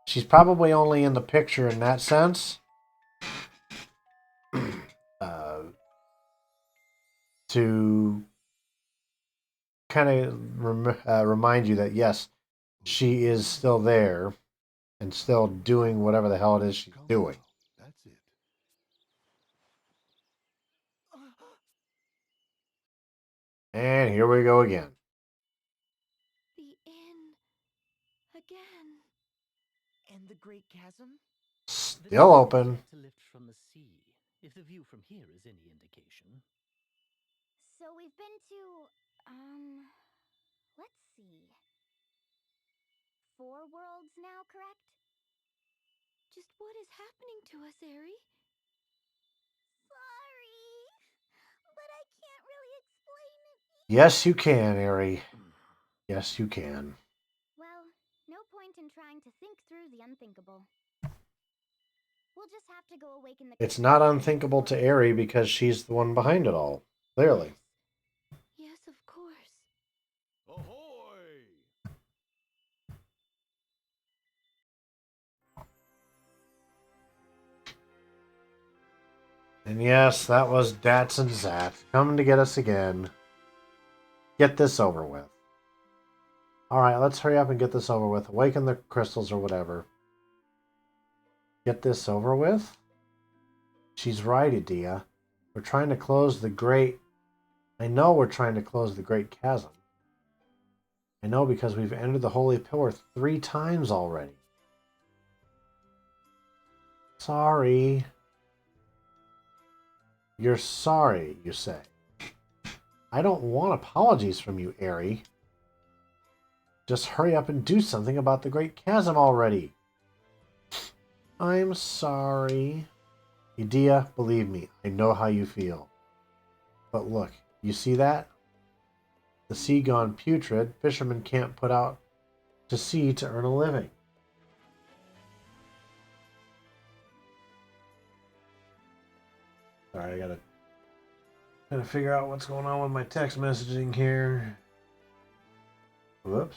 She's probably only in the picture in that sense. To kind of remind you that yes, she is still there and still doing whatever the hell it is she's doing. That's it. And here we go again. The inn. Again. and the Great Chasm? The Still tide is open. yet to lift from the sea, if the view from here is any indication. So we've been to, let's see. 4 worlds now, correct? Just what is happening to us, Aerie? Sorry, but I can't really explain it. Yes, you can, Aerie. Yes, you can. Well, no point in trying to think through the unthinkable. We'll just have to go awaken the... It's not unthinkable to Aerie because she's the one behind it all. Clearly. Yes, of course. Ahoy! And yes, that was Dats and Zat coming to get us again. Get this over with. Alright, let's hurry up and get this over with. Awaken the crystals or whatever. Get this over with? She's right, Edea. We're trying to close the great... I know we're trying to close the great chasm. I know because we've entered the Holy Pillar 3 times already. Sorry. You're sorry, you say. I don't want apologies from you, Aerie. Just hurry up and do something about the Great Chasm already. I'm sorry. Edea, believe me, I know how you feel. But look, you see that? The sea gone putrid, fishermen can't put out to sea to earn a living. Sorry, I gotta figure out what's going on with my text messaging here. Whoops.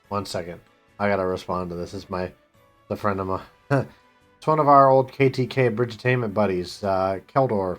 One second. I gotta respond to this. It's the friend of mine. It's one of our old KTK Bridgetainment buddies, Keldor.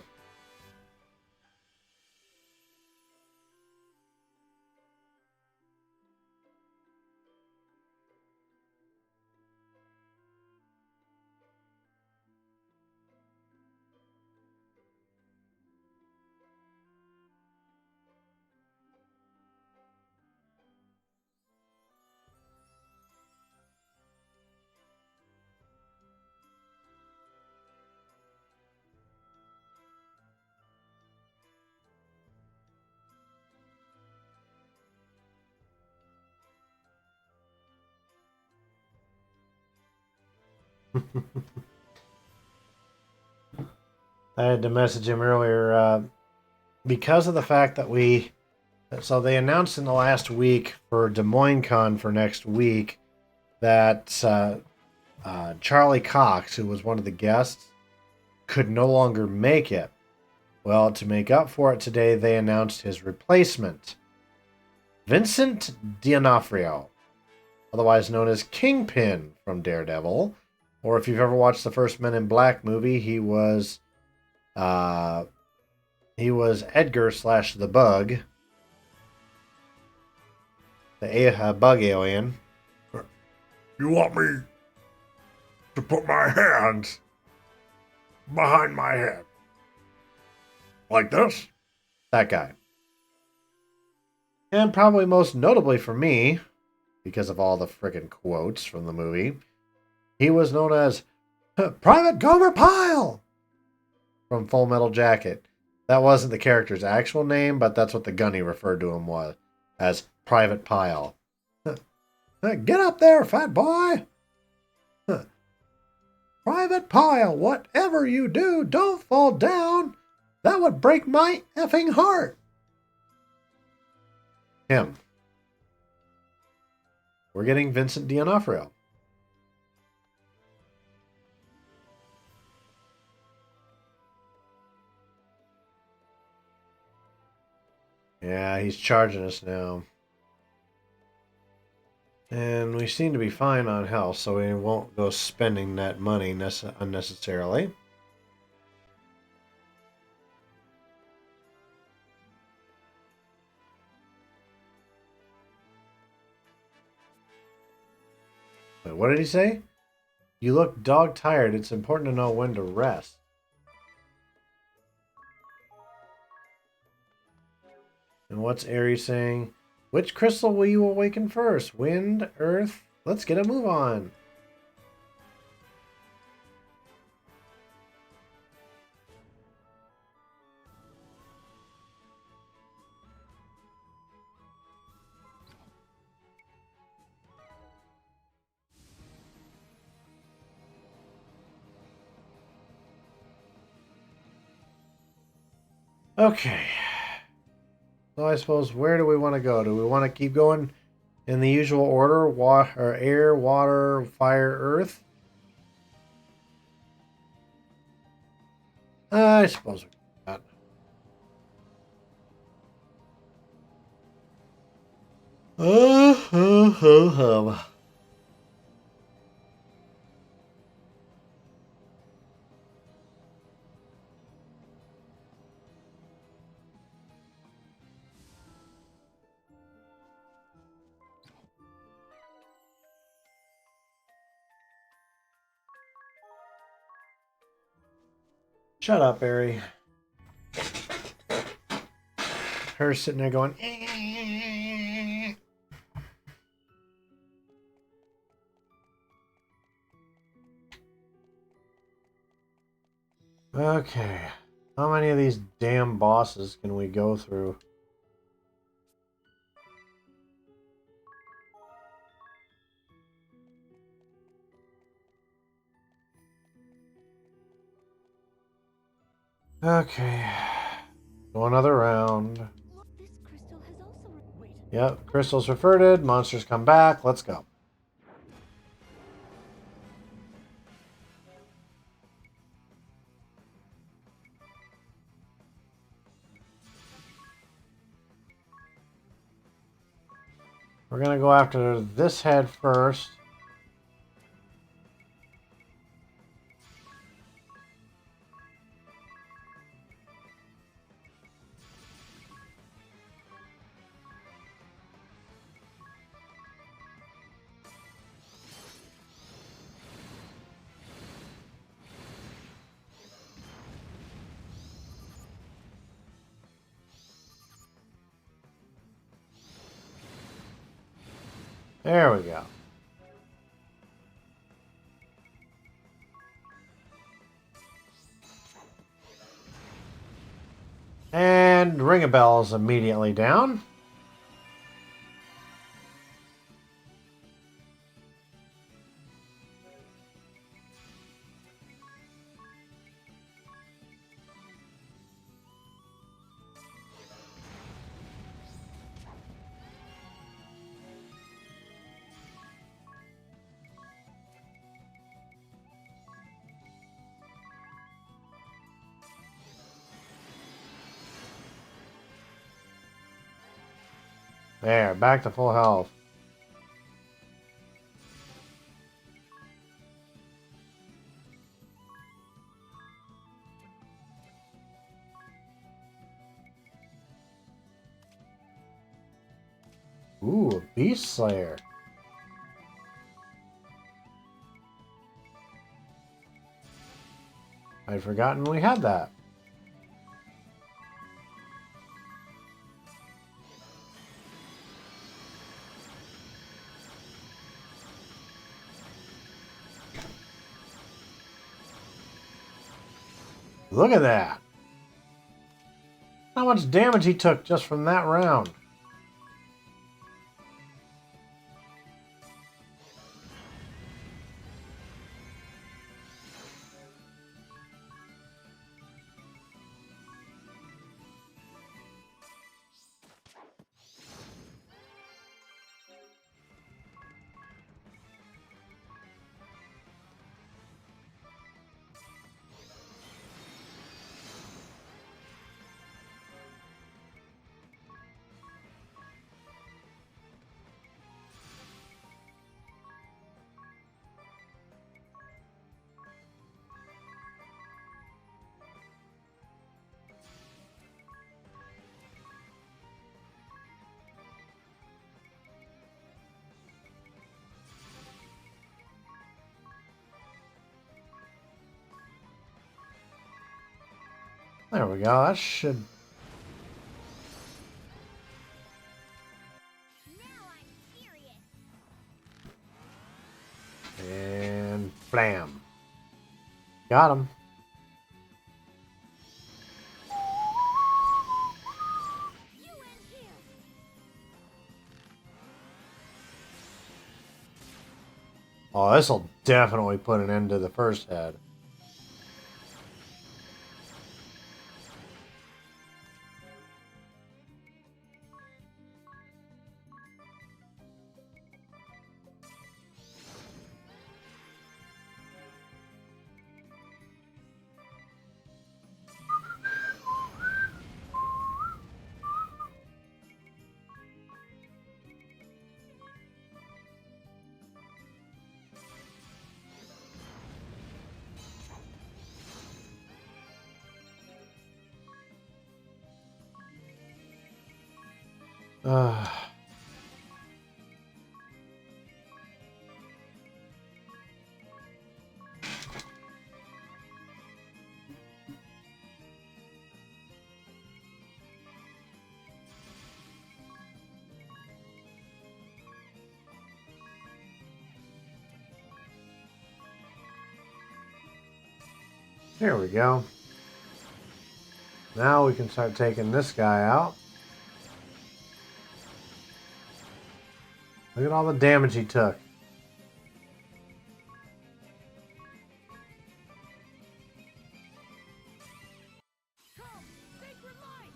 I had to message him earlier because of the fact that so they announced in the last week for Des Moines Con for next week that Charlie Cox, who was one of the guests, could no longer make it. Well, to make up for it today, they announced his replacement, Vincent D'Onofrio, otherwise known as Kingpin from Daredevil. Or if you've ever watched the first Men in Black movie, he was Edgar / the Bug, the bug alien. You want me to put my hands behind my head? Like this? That guy. And probably most notably for me, because of all the friggin' quotes from the movie, he was known as Private Gomer Pyle from Full Metal Jacket. That wasn't the character's actual name, but that's what the gunny referred to him was as Private Pile. Get up there, fat boy! Private Pile, whatever you do, don't fall down. That would break my effing heart. Him. We're getting Vincent D'Onofrio. Yeah, he's charging us now. And we seem to be fine on health, so we won't go spending that money unnecessarily. Wait, what did he say? You look dog tired. It's important to know when to rest. And what's Ares saying? Which crystal will you awaken first? Wind, earth? Let's get a move on. Okay. So I suppose, where do we want to go? Do we want to keep going in the usual order? Air, water, fire, earth? I suppose we can do that. Oh. Shut up, Barry. Her sitting there going, "Eh." Okay. How many of these damn bosses can we go through? Okay. Go another round. Look, this crystal has also. Wait. Yep, crystals reverted, monsters come back. Let's go. We're gonna go after this head first. There we go. And Ring a Bell is immediately down. There, back to full health. Ooh, a Beast Slayer. I'd forgotten we had that. Look at that. How much damage he took just from that round. There we go. That should... Now I'm serious. And blam. Got him. You end here. Oh, this'll definitely put an end to the first head. Uh, There we go. Now we can start taking this guy out. Look at all the damage he took.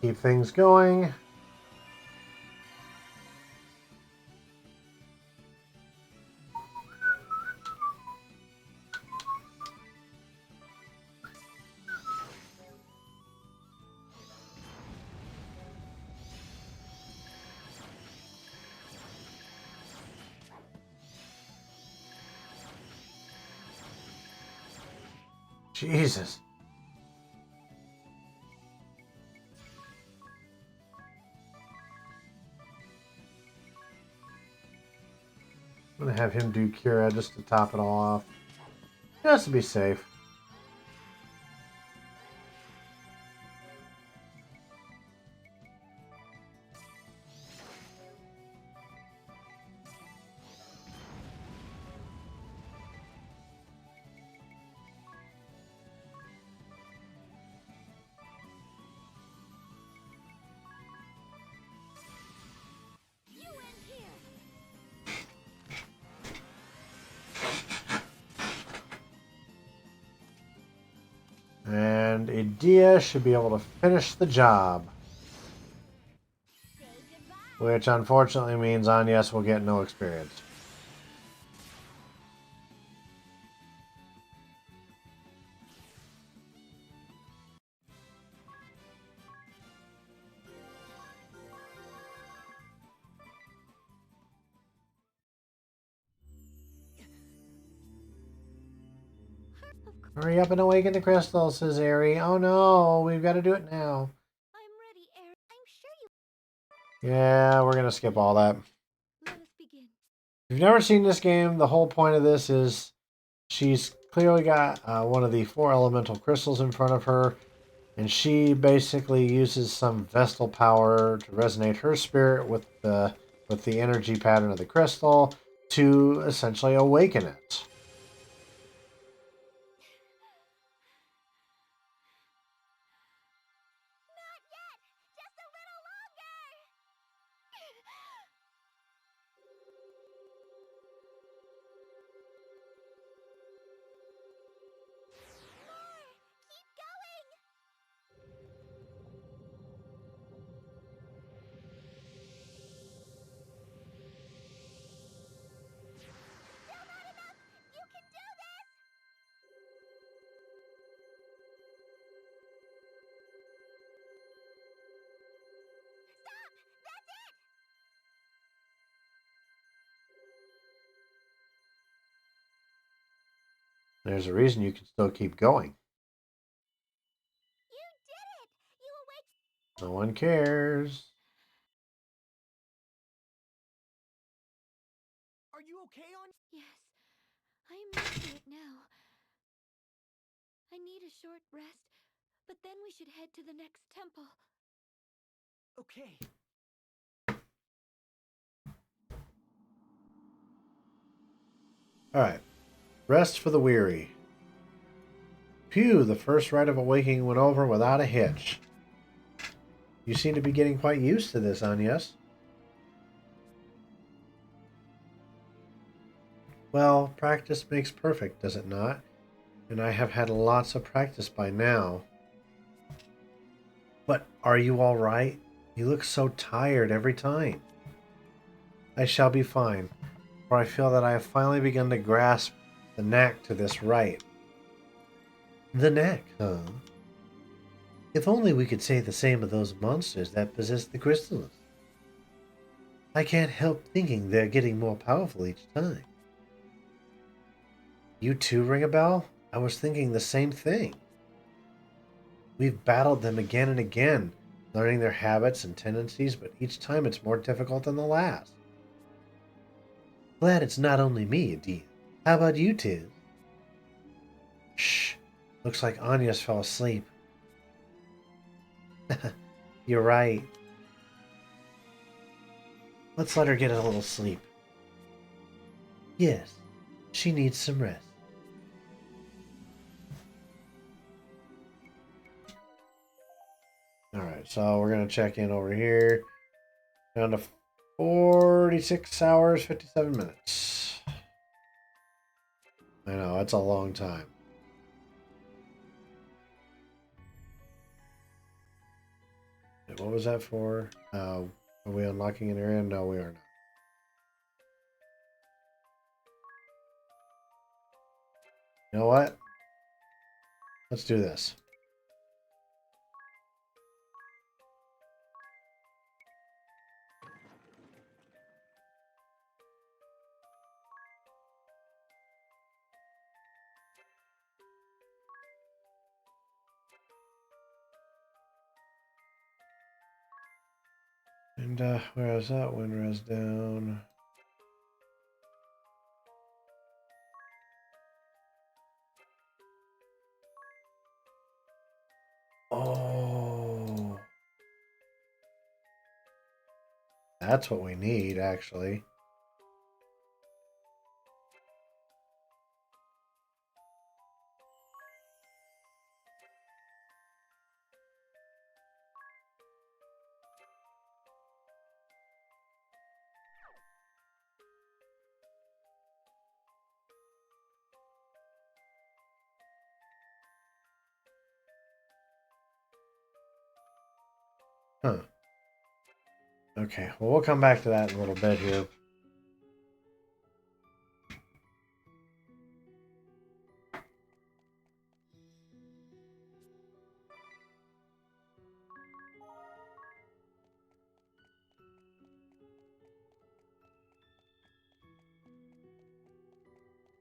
Keep things going. Jesus. I'm gonna have him do Cura just to top it all off. Just to be safe. You end here. And Edea should be able to finish the job. Say goodbye. Which unfortunately means Agnes will get no experience. Hurry up and awaken the crystal, says Aerie. Oh no, we've got to do it now. I'm ready, Aaron. I'm sure you. Yeah, we're going to skip all that. Let us begin. If you've never seen this game, the whole point of this is she's clearly got one of the 4 elemental crystals in front of her, and she basically uses some Vestal power to resonate her spirit with the energy pattern of the crystal to essentially awaken it. There's a reason you can still keep going. You did it! You awake. No one cares. Are you okay on? Yes, I am used to it now. I need a short rest, but then we should head to the next temple. Okay. Alright. Rest for the weary. Phew, the first rite of awakening went over without a hitch. You seem to be getting quite used to this, Agnes. Well, practice makes perfect, does it not? And I have had lots of practice by now. But are you all right? You look so tired every time. I shall be fine, for I feel that I have finally begun to grasp the knack to this rite. The knack, huh? If only we could say the same of those monsters that possess the crystals. I can't help thinking they're getting more powerful each time. You too ring a bell? I was thinking the same thing. We've battled them again and again, learning their habits and tendencies, but each time it's more difficult than the last. Glad it's not only me, Adia. How about you, Tiz? Shh. Looks like Agnes fell asleep. You're right. Let's let her get a little sleep. Yes, she needs some rest. Alright, so we're going to check in over here. Down to 46 hours, 57 minutes. I know, it's a long time. What was that for? Are we unlocking an area? No, we are not. You know what? Let's do this. And where is that? Wind res down. Oh, that's what we need, actually. Huh. Okay, well, we'll come back to that in a little bit here.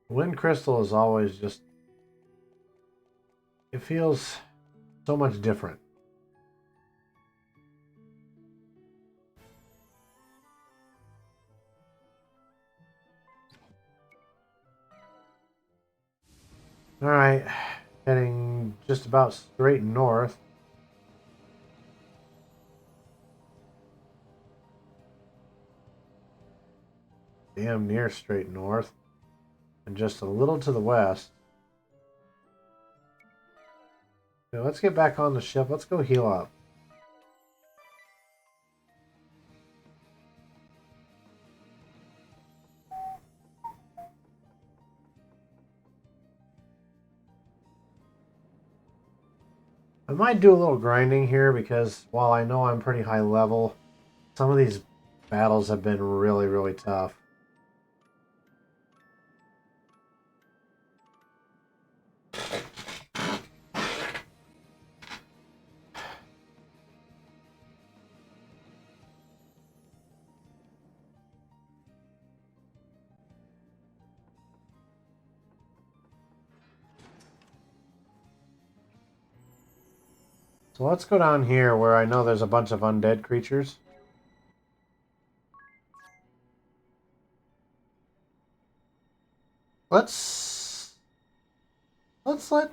Wind crystal is always just... It feels so much different. Alright, heading just about straight north. Damn near straight north. And just a little to the west. Okay, let's get back on the ship. Let's go heal up. I might do a little grinding here because while I know I'm pretty high level, some of these battles have been really, really tough. So let's go down here where I know there's a bunch of undead creatures. Let's let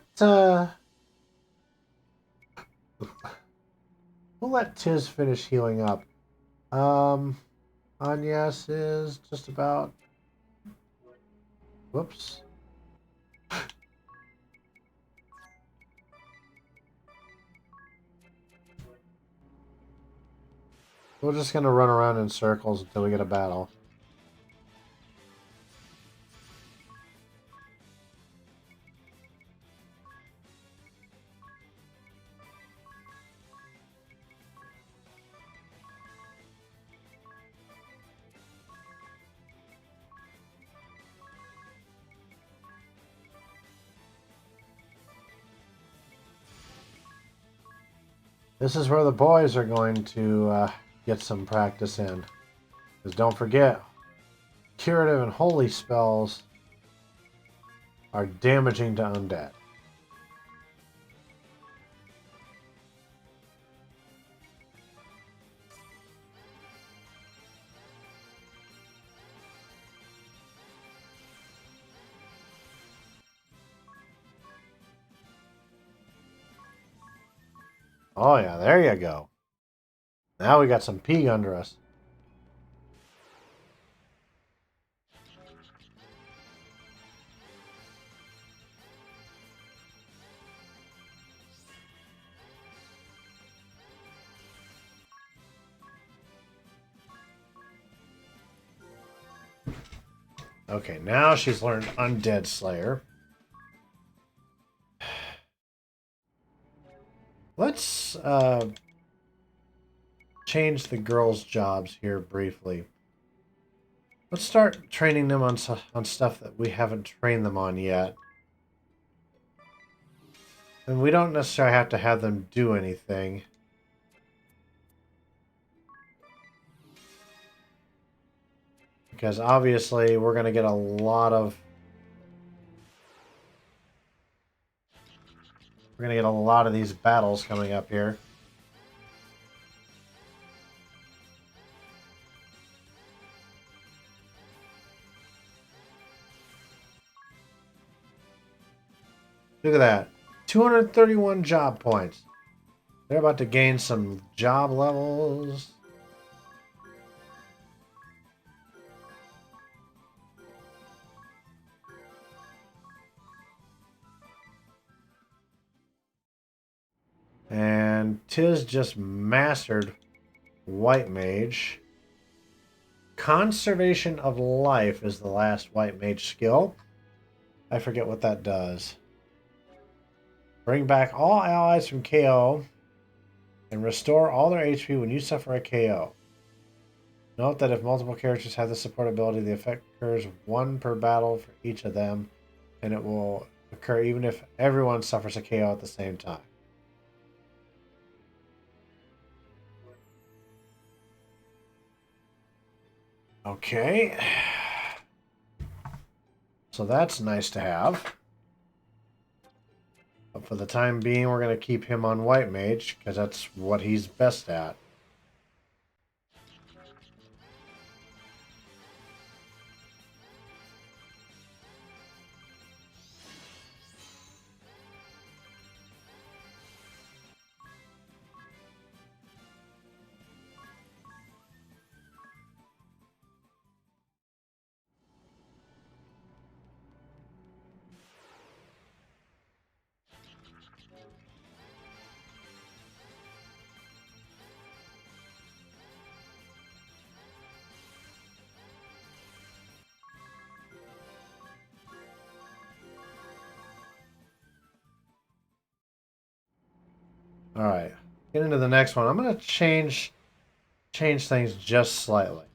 we'll let Tiz finish healing up. Agnes is just about. Whoops. We're just gonna run around in circles until we get a battle. This is where the boys are going to get some practice in. Because don't forget, curative and holy spells are damaging to undead. Oh yeah, there you go. Now we got some pea under us. Okay, now she's learned Undead Slayer. Let's change the girls' jobs here briefly. Let's start training them on stuff that we haven't trained them on yet. And we don't necessarily have to have them do anything. Because obviously we're going to get a lot of... We're going to get a lot of these battles coming up here. Look at that. 231 job points. They're about to gain some job levels. And Tiz just mastered White Mage. Conservation of Life is the last White Mage skill. I forget what that does. Bring back all allies from KO and restore all their HP when you suffer a KO. Note that if multiple characters have the support ability, the effect occurs 1 per battle for each of them, and it will occur even if everyone suffers a KO at the same time. Okay. So that's nice to have. But for the time being, we're going to keep him on White Mage, because that's what he's best at. All right, get into the next one. I'm going to change things just slightly.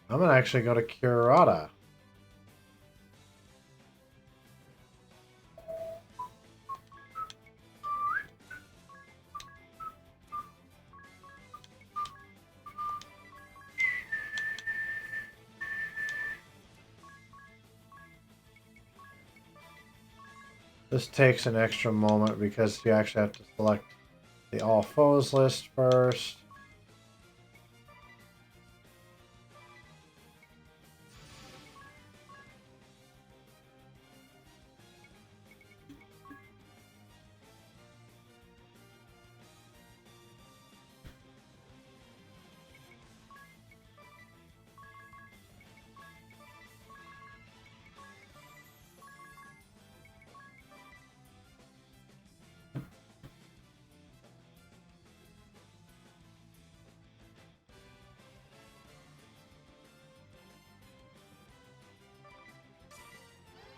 I'm going to actually go to Curata. This takes an extra moment because you actually have to select the all foes list first.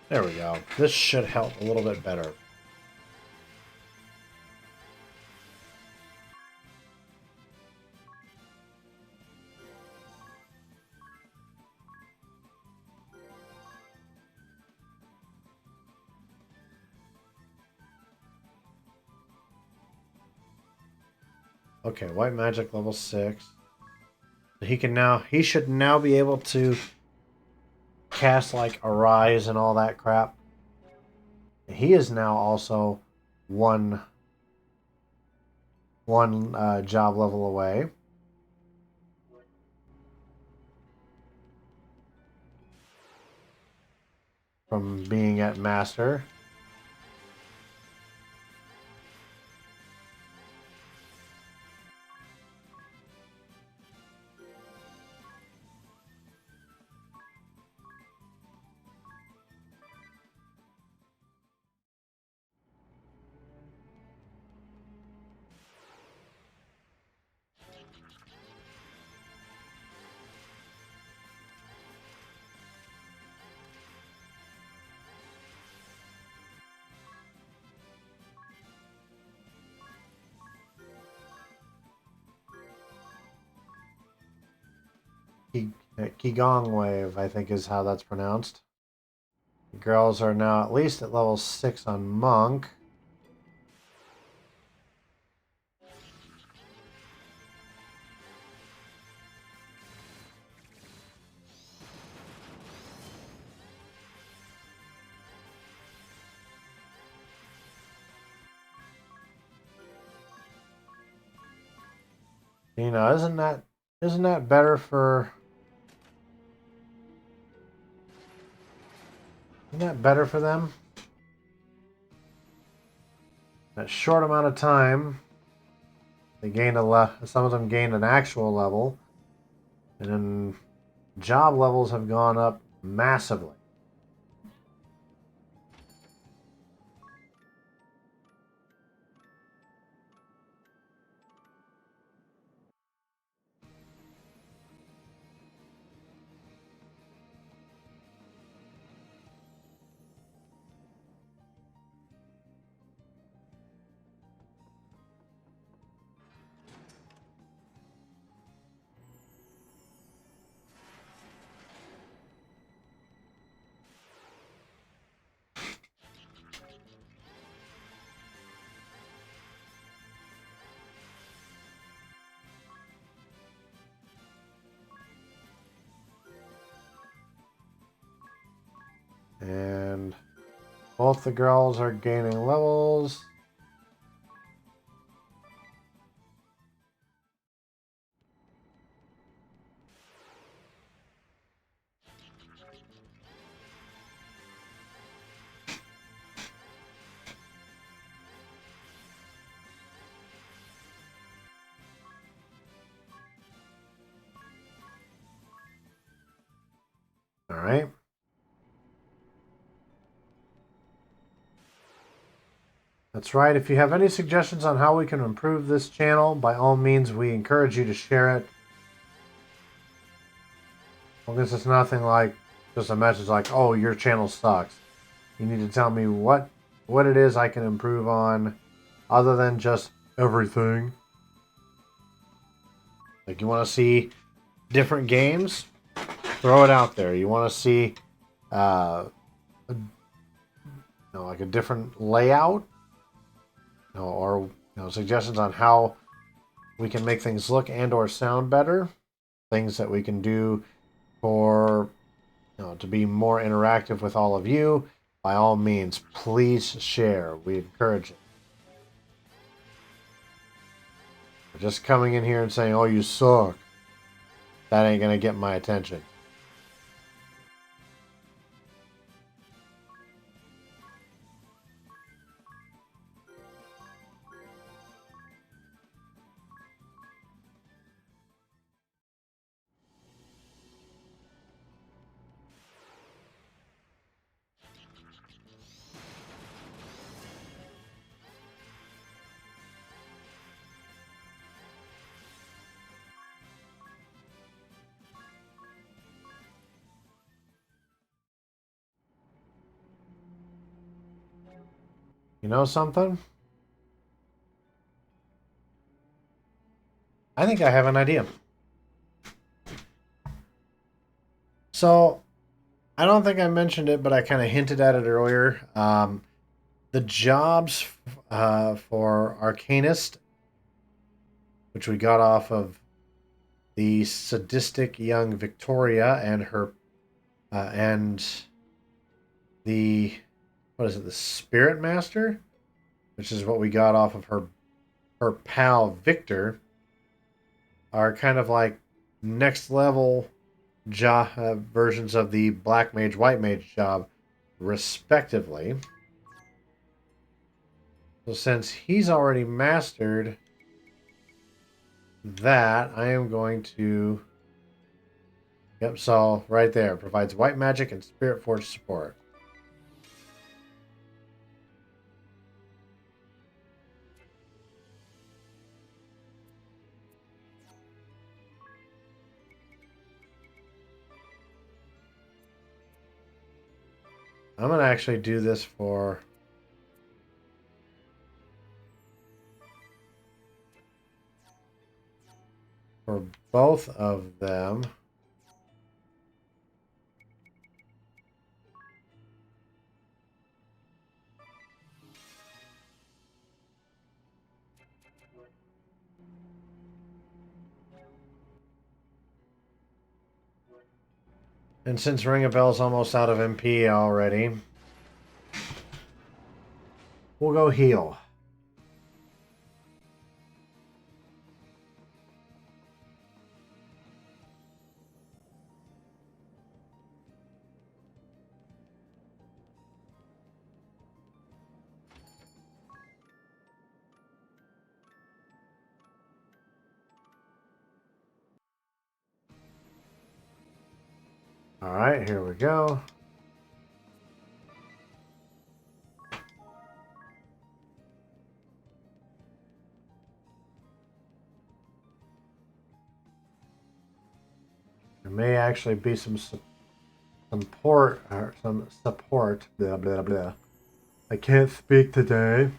There we go. This should help a little bit better. Okay, white magic level 6. He should now be able to cast like Arise and all that crap. He is now also one job level away. From being at Master. Qigong Wave, I think is how that's pronounced. The girls are now at least at level 6 on Monk. You know, isn't that better for... Isn't that better for them? In a short amount of time, they gained some of them gained an actual level, and then job levels have gone up massively. And both the girls are gaining levels. All right. That's right. If you have any suggestions on how we can improve this channel, by all means, we encourage you to share it. Well, this is nothing like just a message like, oh, your channel sucks. You need to tell me what it is I can improve on other than just everything. Like, you want to see different games? Throw it out there. You want to see like a different layout? Or suggestions on how we can make things look and or sound better, things that we can do for to be more interactive with all of you. by all means, please share. We encourage it. Just coming in here and saying, "Oh, you suck," that ain't gonna get my attention. You know something? I think I have an idea. So, I don't think I mentioned it, but I kind of hinted at it earlier. The jobs for Arcanist, which we got off of the sadistic young Victoria and her, and the, what is it, the Spirit Master, which is what we got off of her pal Victor, are kind of like next level versions of the Black Mage, White Mage job, respectively. So since he's already mastered that, I am going to... Yep, so right there. Provides white magic and spirit force support. I'm going to actually do this for both of them. And since Ring a Bell's almost out of MP already, we'll go heal. All right, here we go. There may actually be some support, blah, blah, blah. I can't speak today.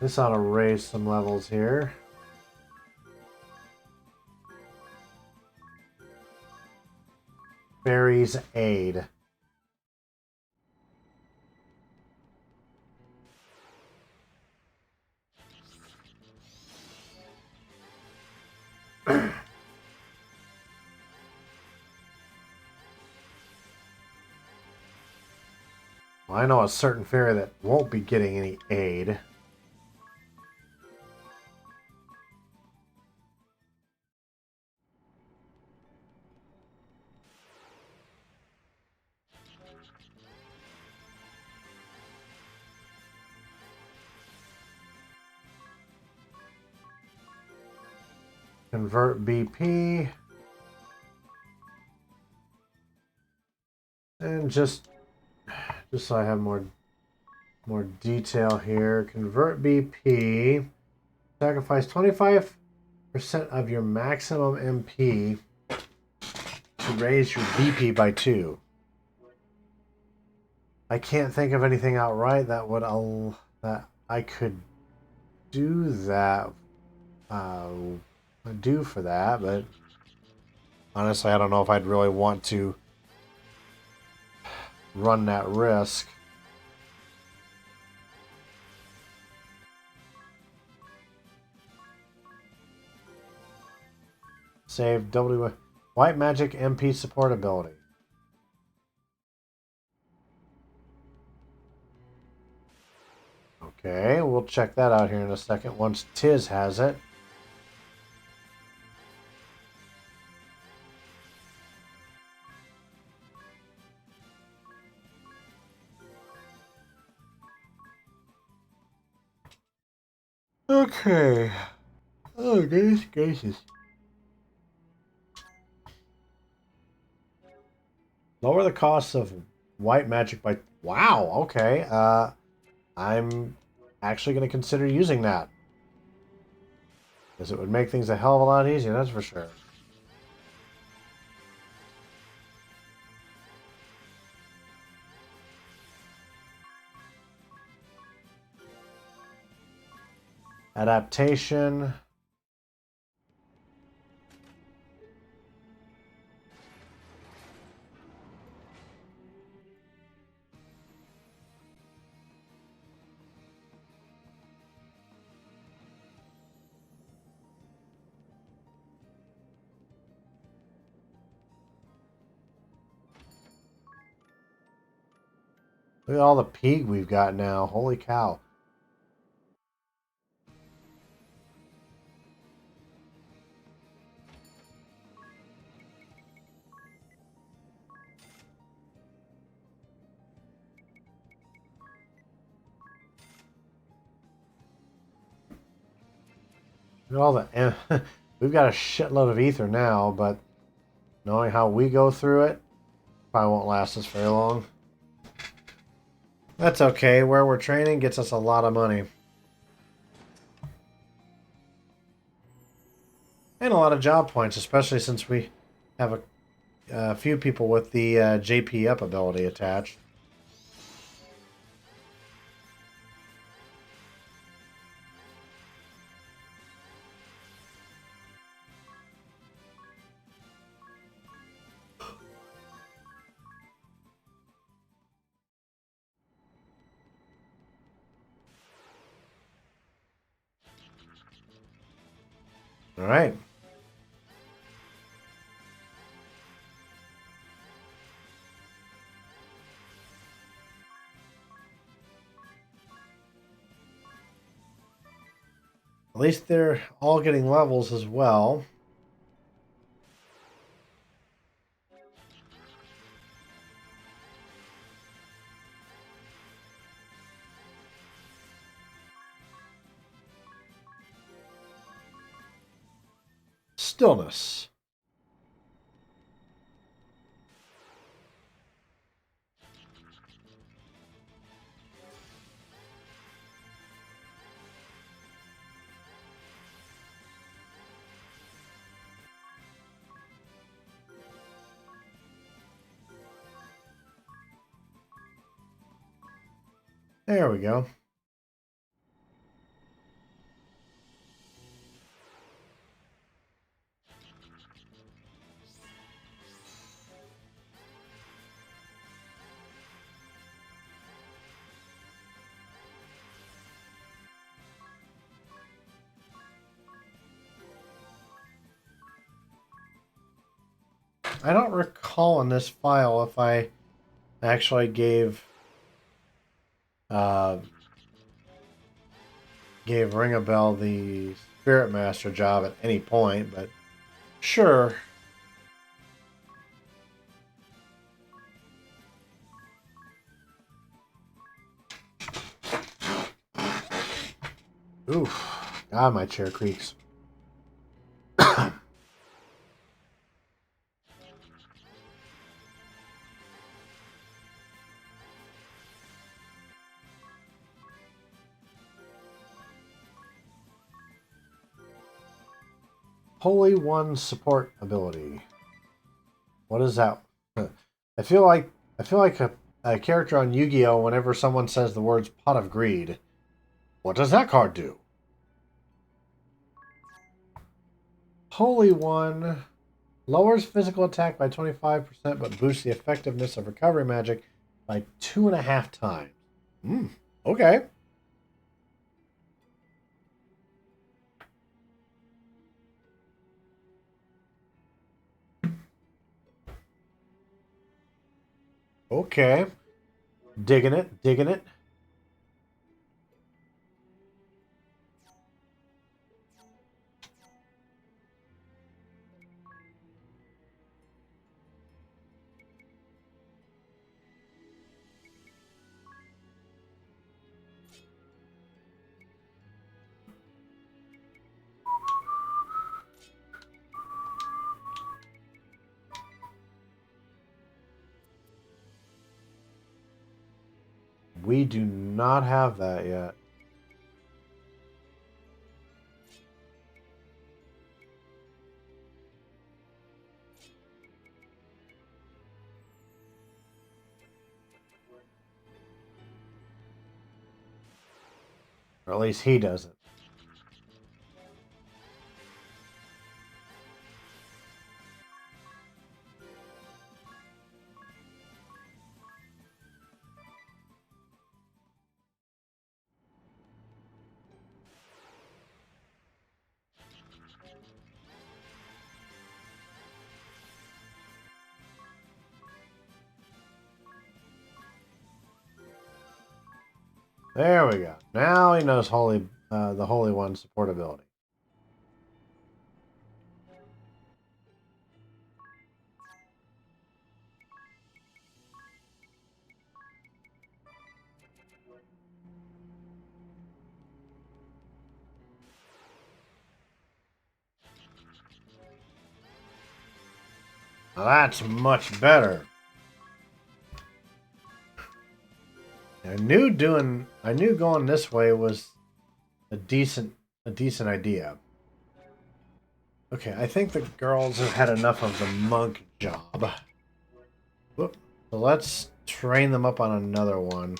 This ought to raise some levels here. Fairy's Aid. Well, I know a certain fairy that won't be getting any aid. Convert BP. And just so I have more detail here. Convert BP. Sacrifice 25% of your maximum MP to raise your BP by 2. I can't think of anything outright that would that I could do that do for that, but honestly, I don't know if I'd really want to run that risk. Save White Magic MP support ability. Okay, we'll check that out here in a second once Tiz has it. Okay. Oh, goodness gracious. Lower the cost of white magic by... Wow, okay. I'm actually going to consider using that. Because it would make things a hell of a lot easier, that's for sure. Adaptation. Look at all the pig we've got now. Holy cow. Look at all the... We've got a shitload of ether now, but knowing how we go through it, probably won't last us very long. That's okay. Where we're training gets us a lot of money. And a lot of job points, especially since we have a few people with the JP up ability attached. All right. At least they're all getting levels as well. Stillness. There we go. I don't recall in this file if I actually gave Ringabel the Spirit Master job at any point, but sure. Oof. God, my chair creaks. Holy One support ability. What is that? I feel like a character on Yu-Gi-Oh! Whenever someone says the words Pot of Greed. What does that card do? Holy One lowers physical attack by 25%, but boosts the effectiveness of recovery magic by 2.5 times. Okay. Okay. Digging it, digging it. We do not have that yet. Or at least he doesn't. There we go. Now he knows the Holy One support ability. Now that's much better. I knew going this way was a decent idea. Okay, I think the girls have had enough of the monk job. Whoop. So let's train them up on another one.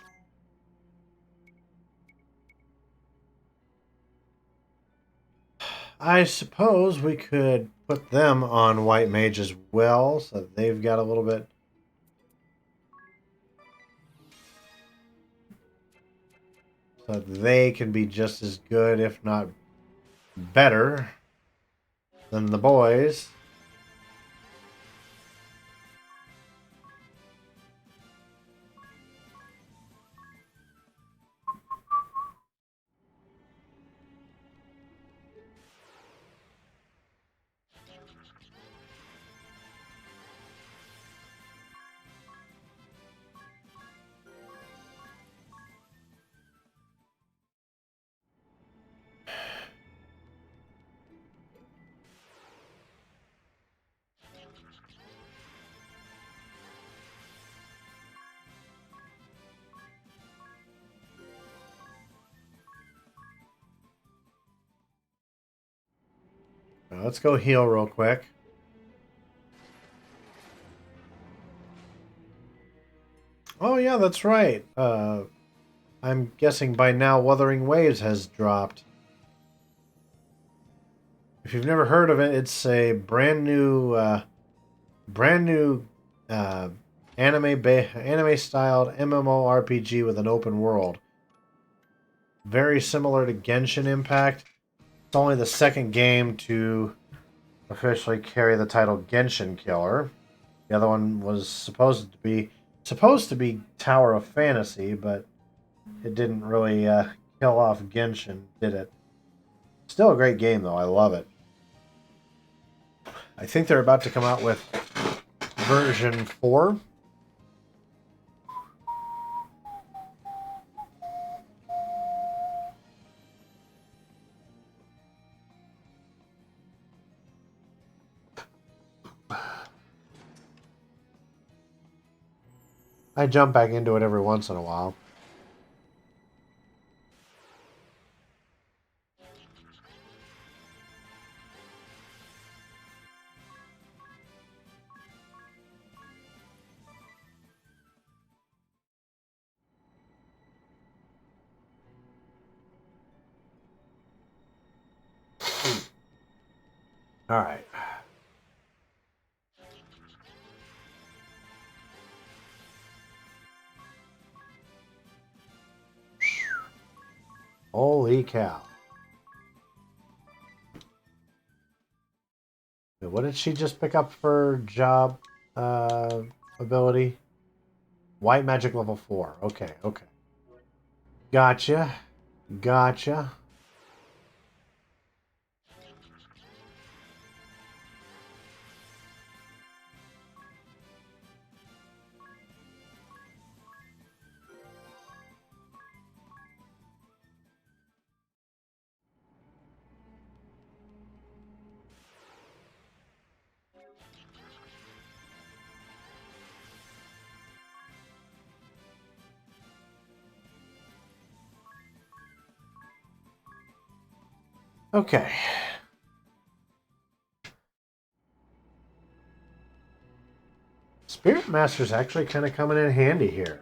I suppose we could put them on white mage as well, so that they've got a little bit. So that they can be just as good, if not better, than the boys. Now let's go heal real quick. Oh yeah, that's right. I'm guessing by now Wuthering Waves has dropped. If you've never heard of it, it's a brand new anime styled MMORPG with an open world. Very similar to Genshin Impact. It's only the second game to officially carry the title Genshin Killer. The other one was supposed to be Tower of Fantasy, but it didn't really kill off Genshin, did it? Still a great game, though. I love it. I think they're about to come out with version 4. I jump back into it every once in a while. All right. Holy cow. What did she just pick up for job ability? White magic level 4. Okay, okay. Gotcha. Gotcha. Okay. Spirit Master's actually kind of coming in handy here.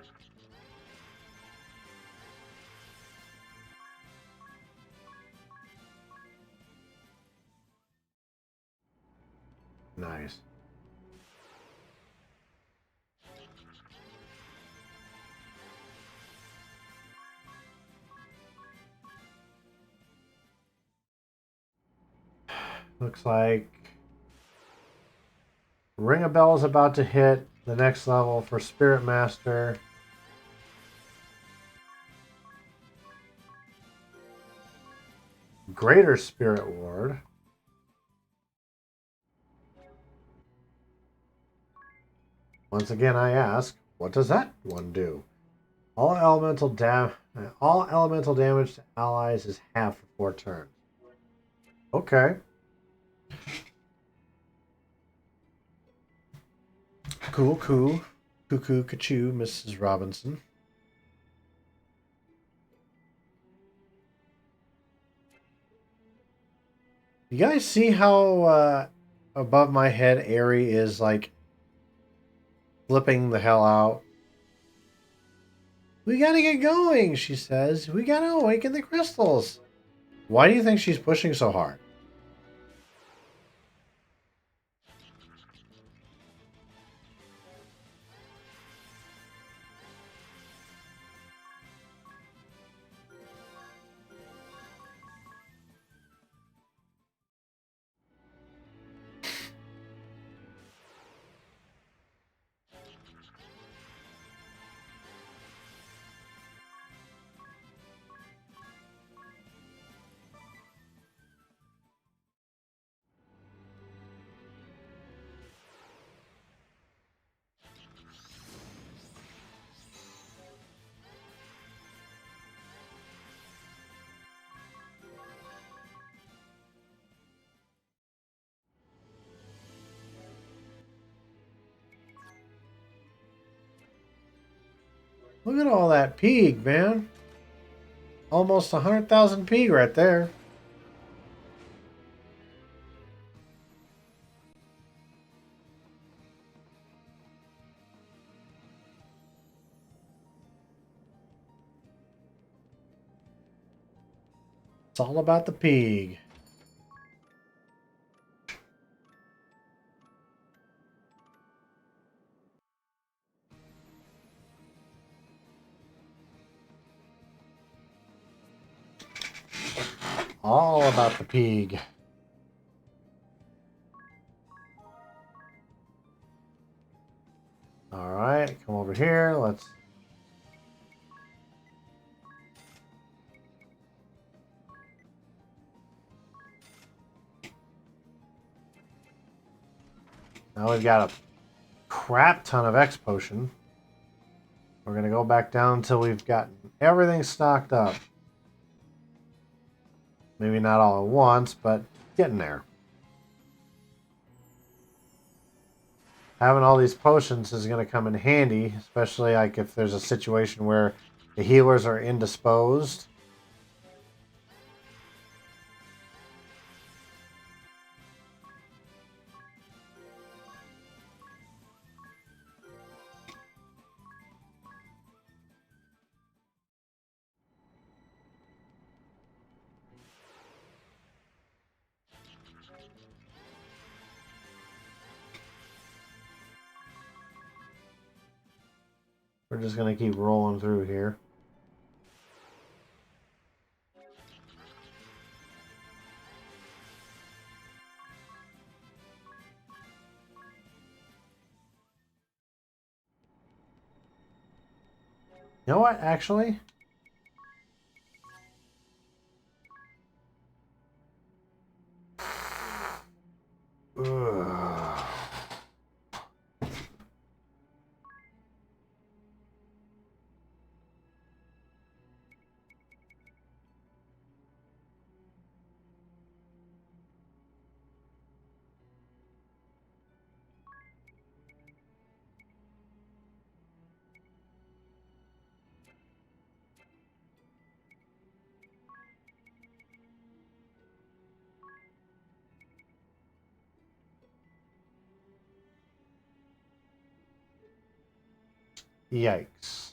Nice. Looks like Ring a Bell is about to hit the next level for Spirit Master. Greater Spirit Ward. Once again, I ask, what does that one do? All elemental damage to allies is half for 4 turns. Okay. Cool, cool. Cuckoo, cachoo, Mrs. Robinson. You guys see how above my head Aerie is like flipping the hell out? We gotta get going, she says. We gotta awaken the crystals. Why do you think she's pushing so hard? Look at all that Peeg, man. Almost 100,000 Peeg right there. It's all about the Peeg. All about the Peeg. Alright, come over here. Let's... Now we've got a crap ton of X Potion. We're going to go back down until we've gotten everything stocked up. Maybe not all at once, but getting there. Having all these potions is going to come in handy, especially like if there's a situation where the healers are indisposed. We're just going to keep rolling through here. You know what, actually? Ugh. Yikes.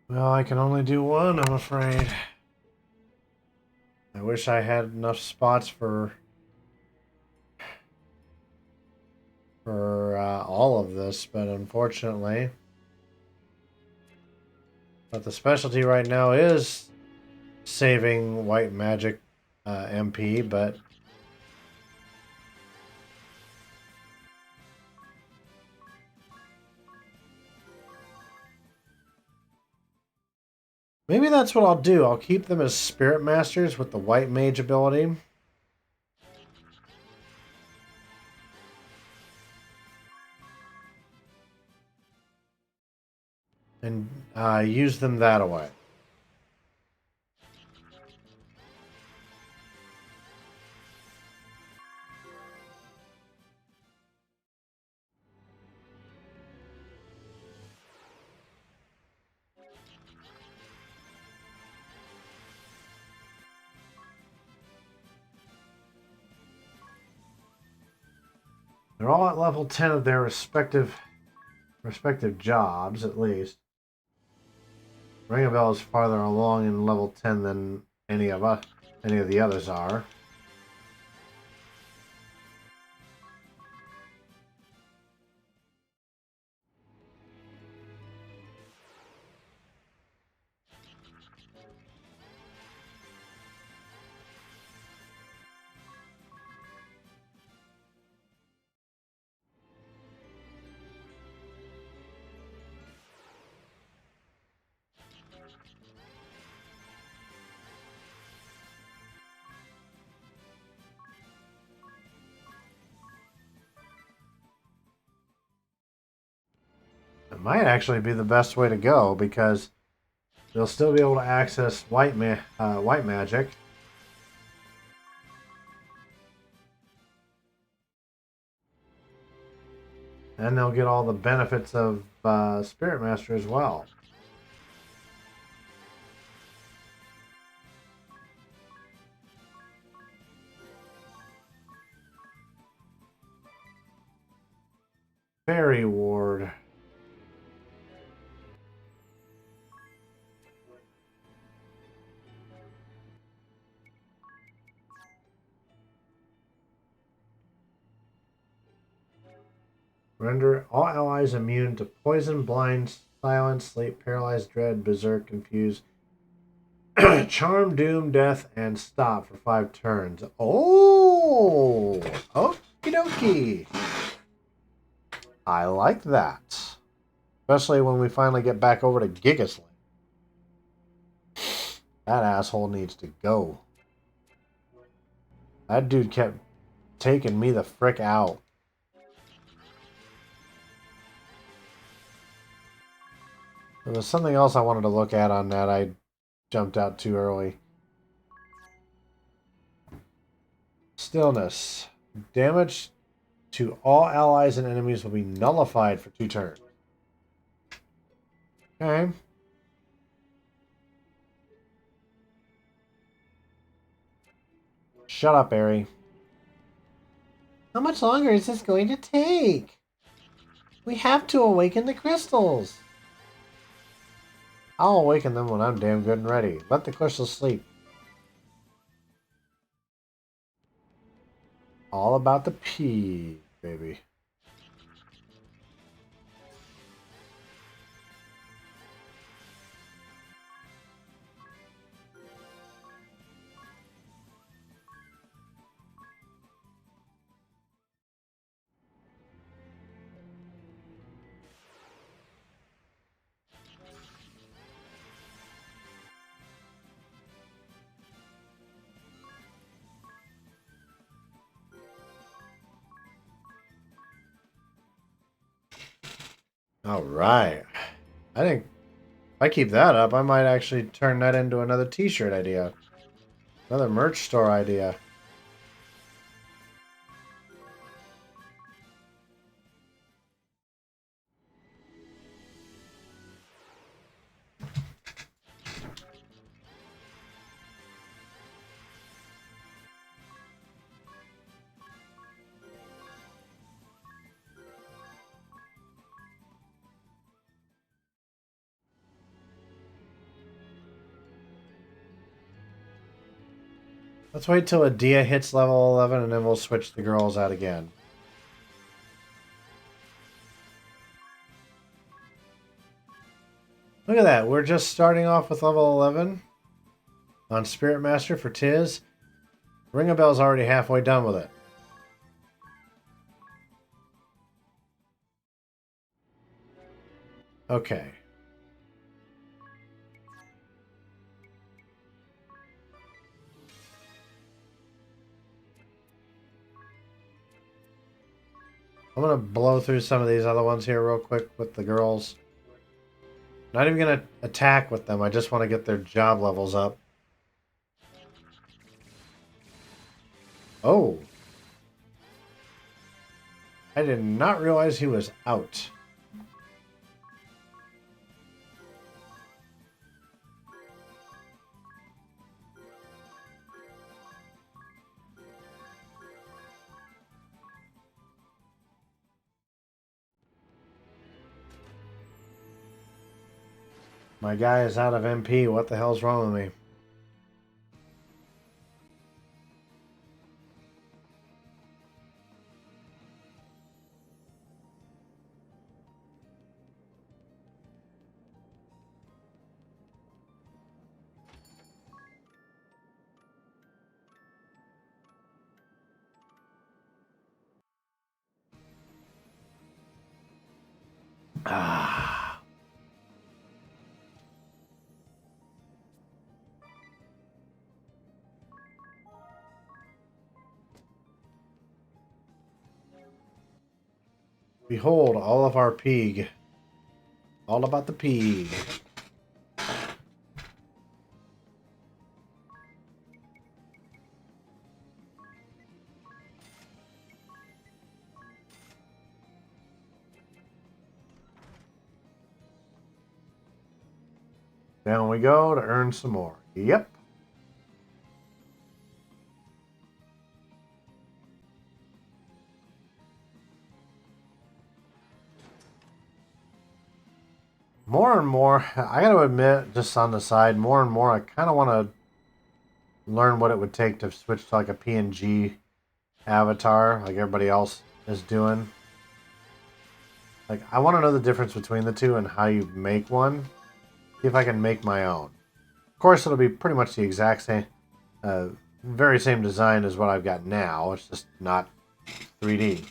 Well, I can only do one, I'm afraid. I wish I had enough spots for all of this, but unfortunately. But the specialty right now is saving white magic MP, but maybe that's what I'll do. I'll keep them as Spirit Masters with the white mage ability. And use them that way. They're all at level 10 of their respective jobs, at least. Ring of Bell is farther along in level 10 than any of the others are. It might actually be the best way to go because they'll still be able to access white magic. And they'll get all the benefits of Spirit Master as well. Fairy Ward. Render all allies immune to poison, blind, silence, sleep, paralyze, dread, berserk, confuse, charm, doom, death, and stop for 5 turns. Oh! Okie dokie. I like that. Especially when we finally get back over to Gigasling. That asshole needs to go. That dude kept taking me the frick out. There was something else I wanted to look at on that. I jumped out too early. Stillness. Damage to all allies and enemies will be nullified for 2 turns. Okay. Shut up, Barry. How much longer is this going to take? We have to awaken the crystals. I'll awaken them when I'm damn good and ready. Let the crystals sleep. All about the pee, baby. All right. I think if I keep that up, I might actually turn that into another t-shirt idea. Another merch store idea. Let's wait till Adia hits level 11 and then we'll switch the girls out again. Look at that. We're just starting off with level 11 on Spirit Master for Tiz. Ring a Bell's already halfway done with it. Okay. I'm going to blow through some of these other ones here real quick with the girls. Not even going to attack with them. I just want to get their job levels up. Oh. I did not realize he was out. My guy is out of MP. What the hell's wrong with me? Ah. Behold, all of our peeg. All about the peeg. Down we go to earn some more. Yep. More and more, I gotta admit, just on the side, more and more, I kind of want to learn what it would take to switch to like a PNG avatar, like everybody else is doing. Like, I want to know the difference between the two and how you make one. See if I can make my own. Of course, it'll be pretty much the exact same, very same design as what I've got now. It's just not 3D.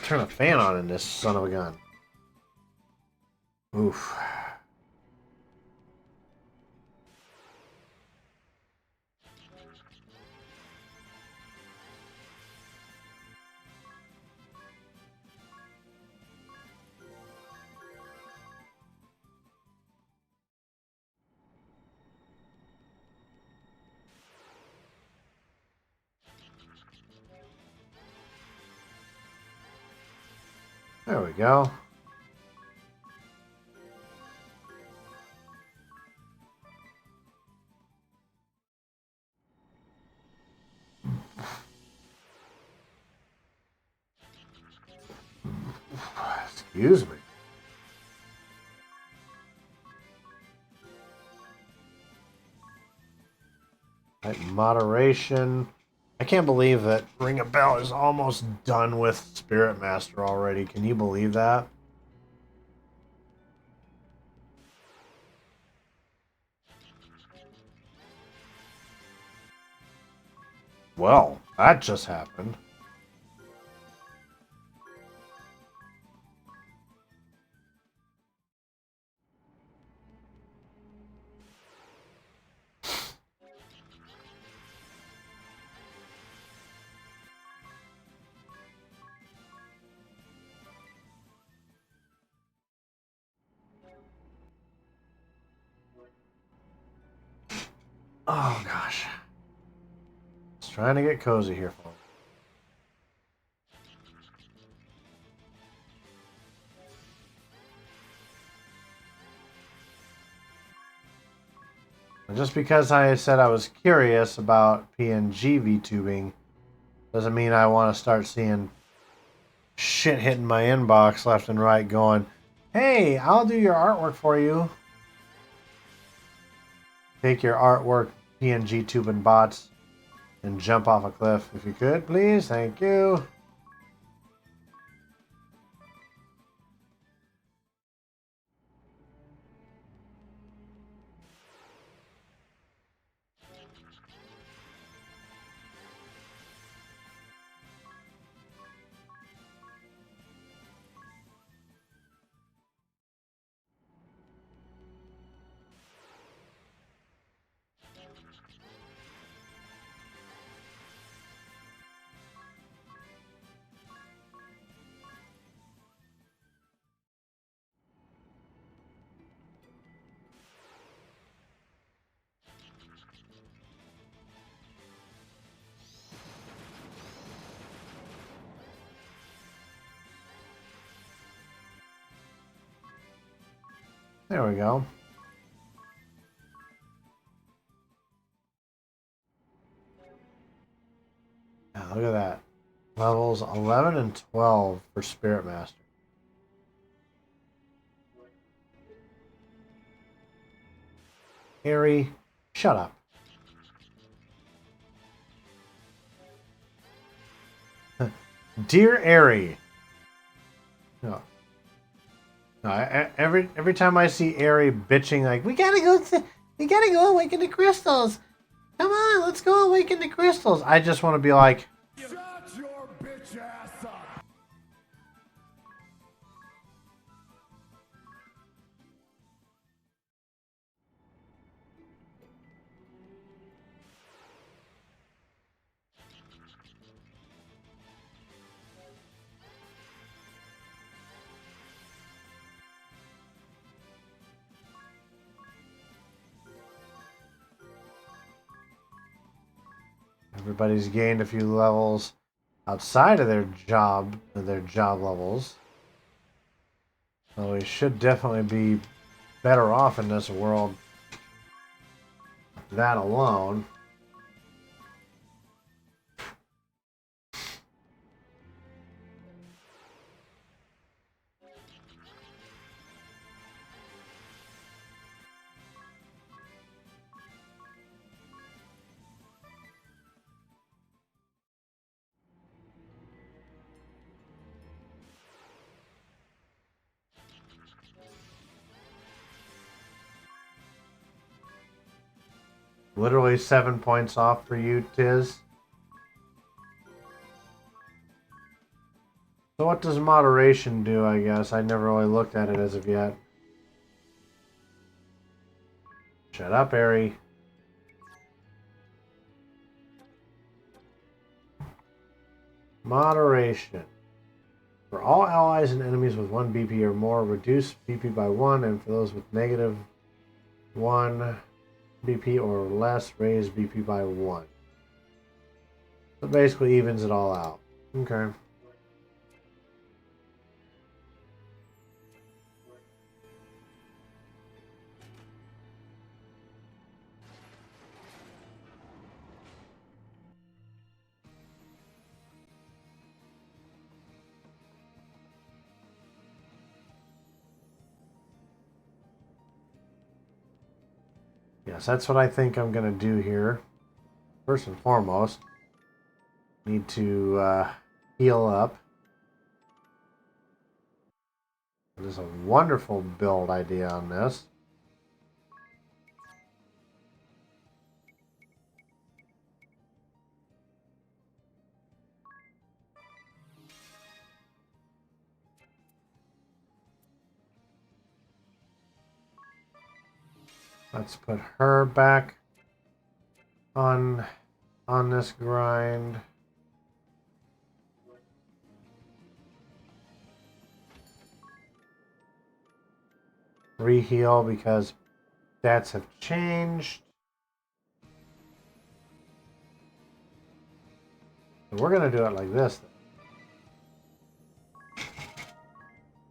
Turn a fan on in this son of a gun. Oof. There we go. Excuse me. Right, moderation. I can't believe that Ring a Bell is almost done with Spirit Master already. Can you believe that? Well, that just happened. Oh gosh. Just trying to get cozy here, folks. And just because I said I was curious about PNG VTubing doesn't mean I want to start seeing shit hitting my inbox left and right going, hey, I'll do your artwork for you. Take your artwork, PNG tubing bots, and jump off a cliff if you could, please. Thank you. There we go. Yeah, look at that. Levels 11 and 12 for Spirit Master. Harry, shut up. Dear Airy. No. No, every time I see Airy bitching like, we gotta go awaken the crystals. Come on, let's go awaken the crystals. I just want to be like, Shut your bitch ass up! everybody's gained a few levels outside of their job levels. So we should definitely be better off in this world. That alone. Literally 7 points off for you, Tiz. So what does moderation do, I guess? I never really looked at it as of yet. Shut up, Airy. Moderation. For all allies and enemies with 1 BP or more, reduce BP by 1, and for those with negative 1 BP or less, raise BP by 1. So basically evens it all out. Okay. Yes, that's what I think I'm going to do here. First and foremost, need to heal up. There's a wonderful build idea on this. Let's put her back on this grind. Reheal because stats have changed. We're going to do it like this.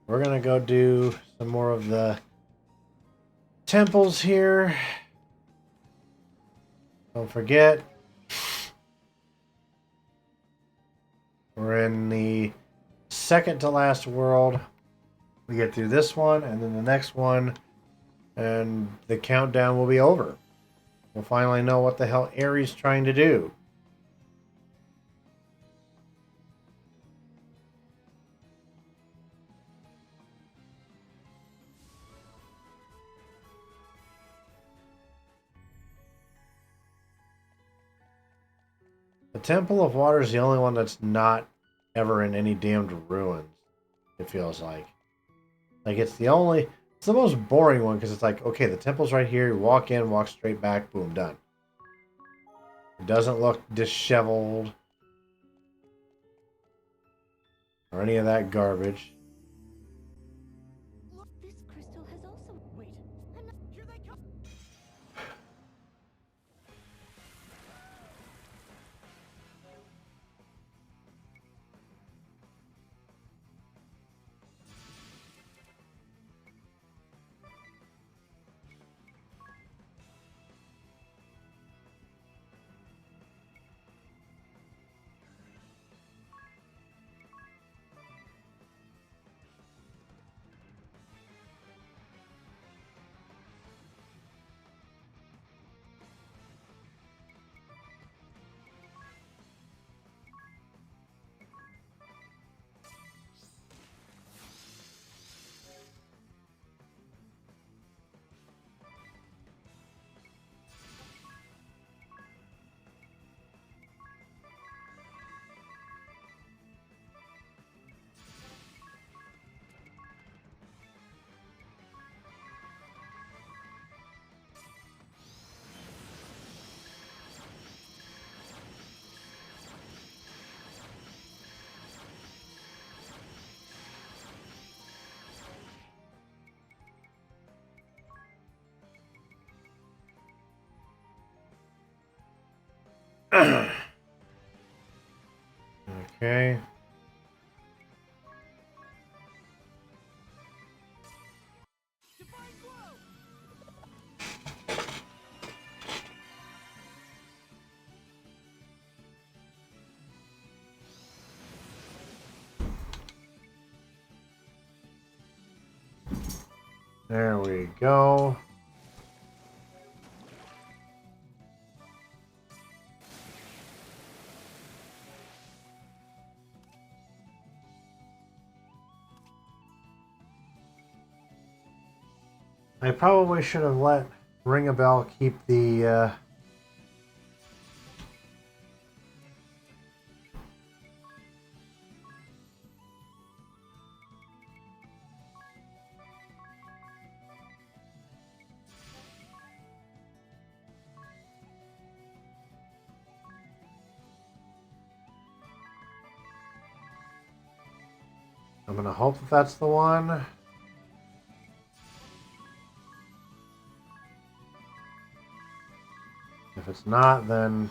We're going to go do some more of the temples here. Don't forget, we're in the second to last world. We get through this one and then the next one, and the countdown will be over. We'll finally know what the hell Ares trying to do. The Temple of Water is the only one that's not ever in any damned ruins, it feels like. Like, it's the most boring one, because it's like, okay, the temple's right here, you walk in, walk straight back, boom, done. It doesn't look disheveled or any of that garbage. Look, this crystal has also. Wait, I'm not. Here they come. Okay. Divine glow. There we go. I probably should have let Ring a Bell keep the I'm gonna hope that that's the one. If it's not, then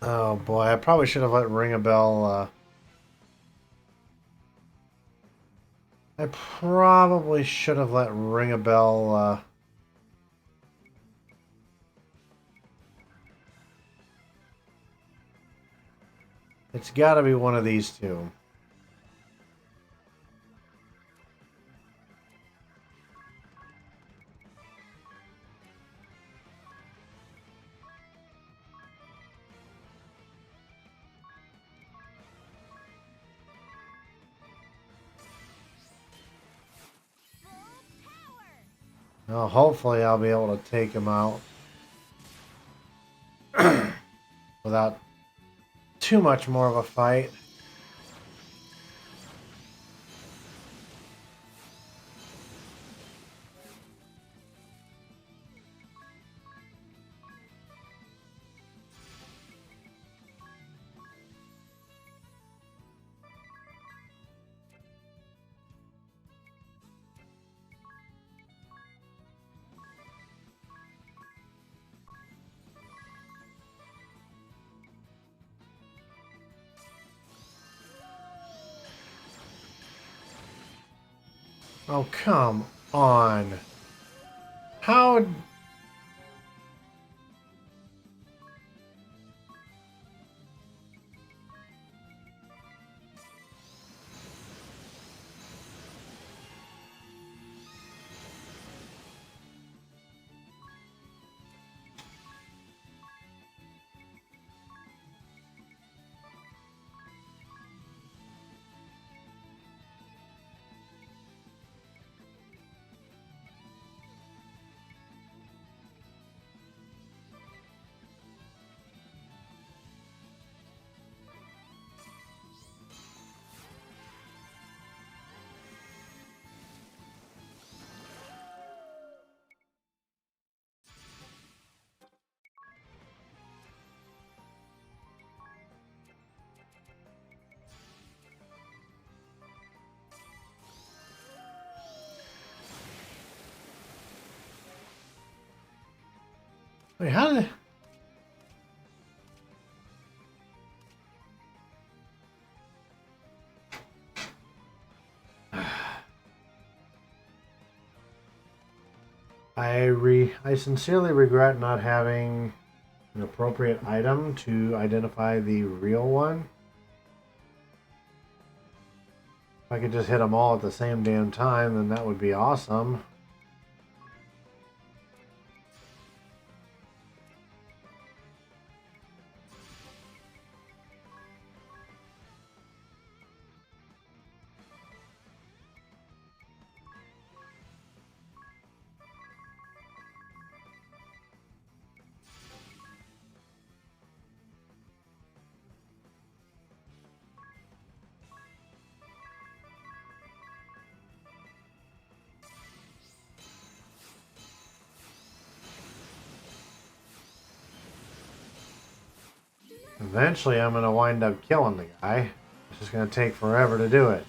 Oh boy, I probably should have let Ring a Bell. I probably should have let Ring a Bell. It's got to be one of these two. Well, hopefully I'll be able to take him out without too much more of a fight. Oh, come on. How... Wait, how did... I sincerely regret not having an appropriate item to identify the real one. If I could just hit them all at the same damn time, then that would be awesome. Eventually, I'm going to wind up killing the guy. It's just going to take forever to do it.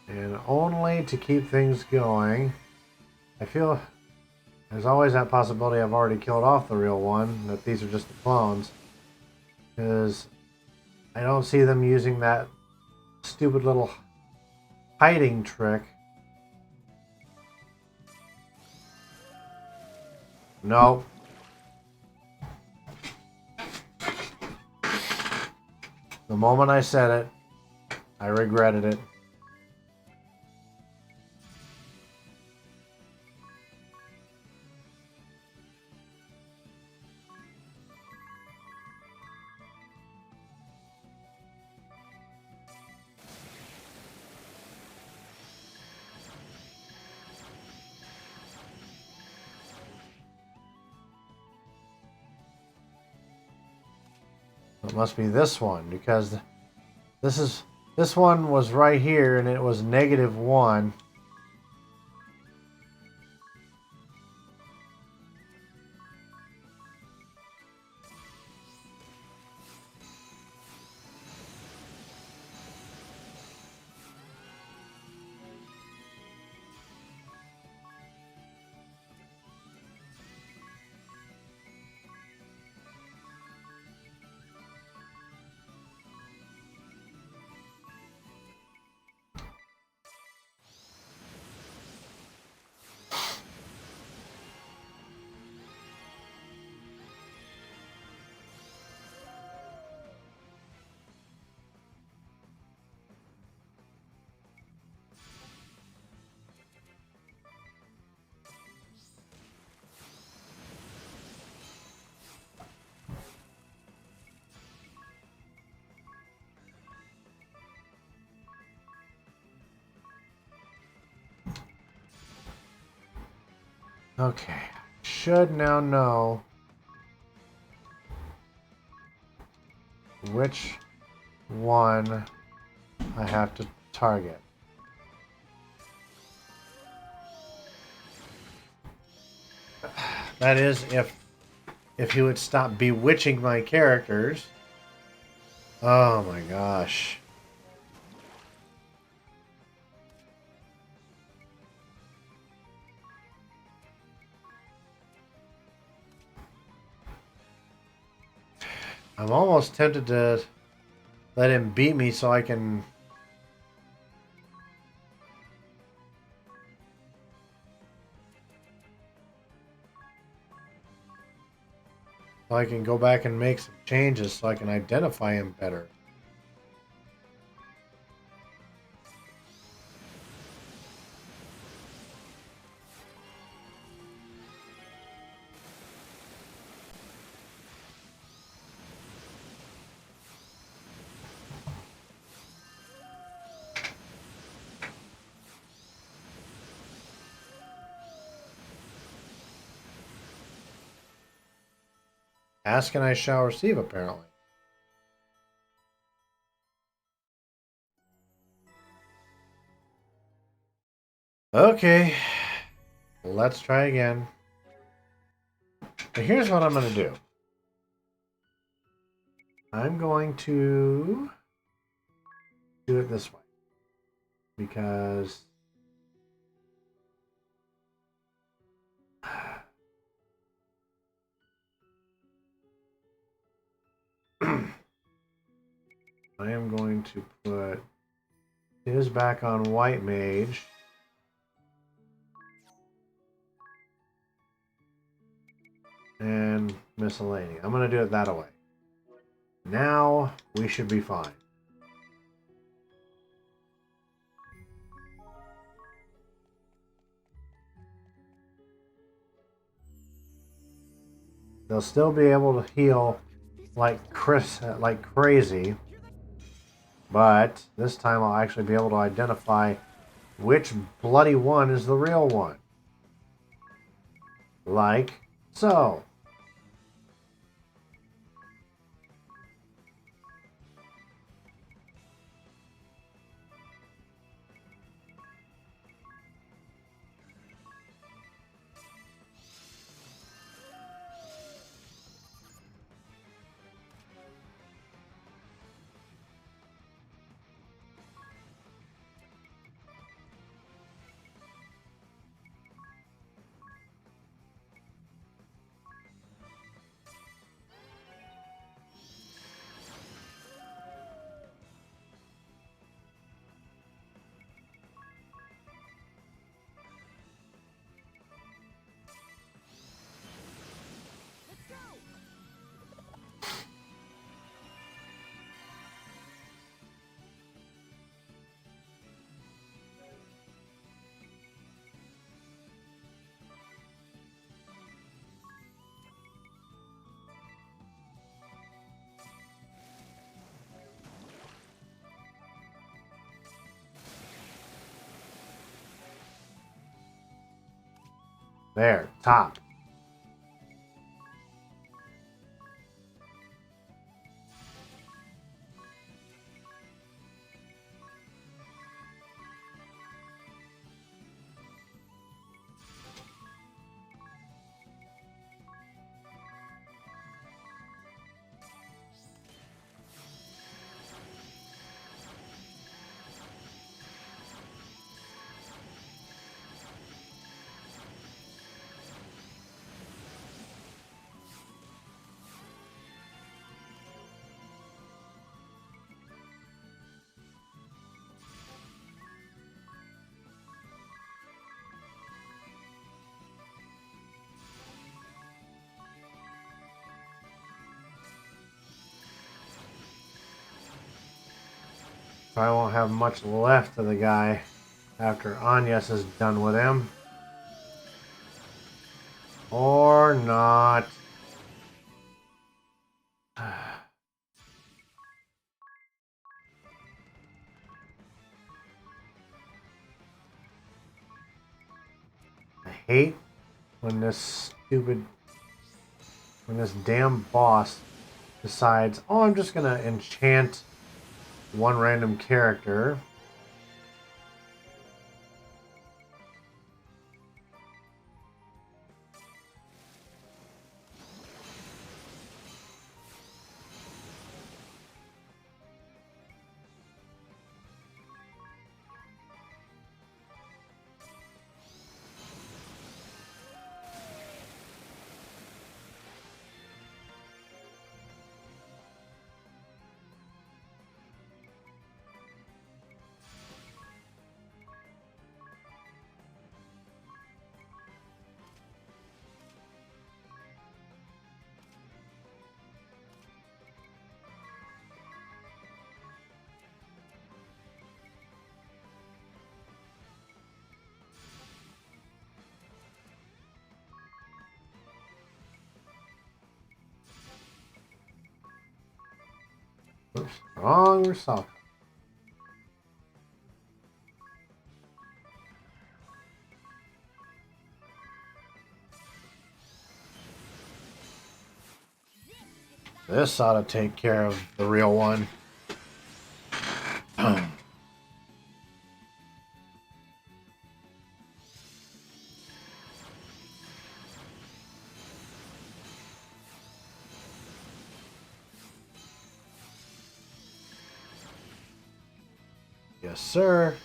And only to keep things going, I feel there's always that possibility I've already killed off the real one, that these are just the clones. Because I don't see them using that stupid little hiding trick. No. The moment I said it, I regretted it. It must be this one because this one was right here and it was -1. Okay, should now know which one I have to target. That is, if he would stop bewitching my characters. Oh my gosh. I'm almost tempted to let him beat me so I can... so I can go back and make some changes so I can identify him better. Ask and I shall receive, apparently. Okay, let's try again. But here's what I'm going to do. I'm going to do it this way. Because... I am going to put his back on White Mage. And Miscellany. I'm going to do it that way. Now we should be fine. They'll still be able to heal like crazy, but this time I'll actually be able to identify which bloody one is the real one. Like so. There, top. I won't have much left of the guy after Anyas is done with him. Or not. I hate when this damn boss decides, oh, I'm just gonna enchant one random character. Oops, wrong Rusalka. This ought to take care of the real one. Yes, sir.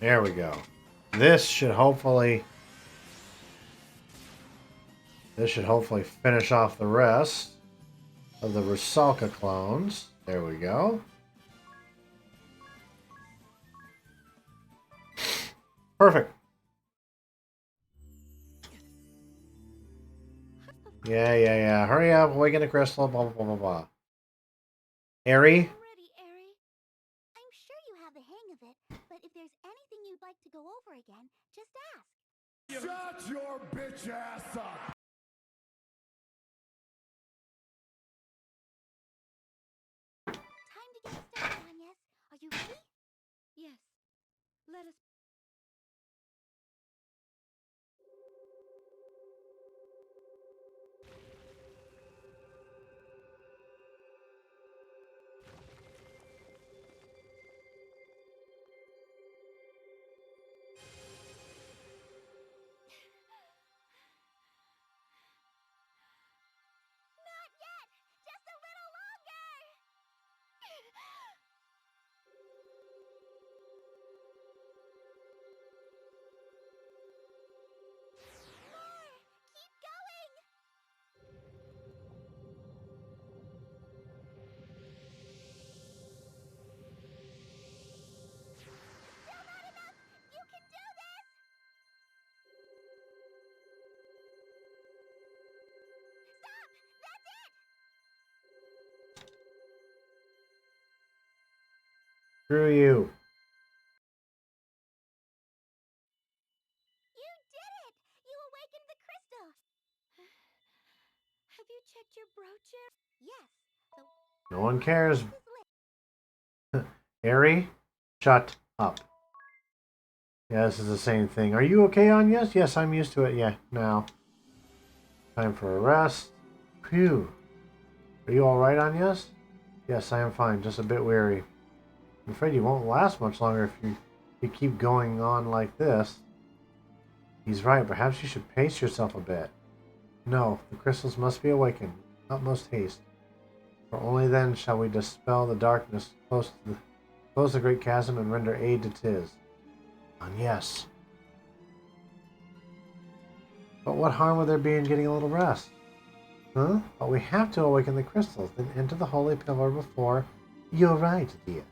There we go. This should hopefully finish off the rest of the Rusalka clones. There we go. Perfect. Yeah. Hurry up, awaken the crystal, blah, blah, blah, blah, blah. Eri? Already, Eri. I'm sure you have the hang of it, but if there's anything you'd like to go over again, just ask. Shut your bitch ass up! Time to get started, Agnes. Are you ready? Yes. Let us. Screw you. You did it! You awakened the crystal! Have you checked your brooch? Yes. No one cares. This is lit. Harry, shut up. Yeah, this is the same thing. Are you okay, Anya? Yes, I'm used to it. Yeah, now. Time for a rest. Phew. Are you alright, Anya? Yes, I am fine. Just a bit weary. I'm afraid you won't last much longer if you keep going on like this. He's right. Perhaps you should pace yourself a bit. No, the crystals must be awakened. Utmost haste. For only then shall we dispel the darkness, close the great chasm, and render aid to Tiz. And yes. But what harm would there be in getting a little rest? Huh? But we have to awaken the crystals, then enter the holy pillar before... You're right, dear.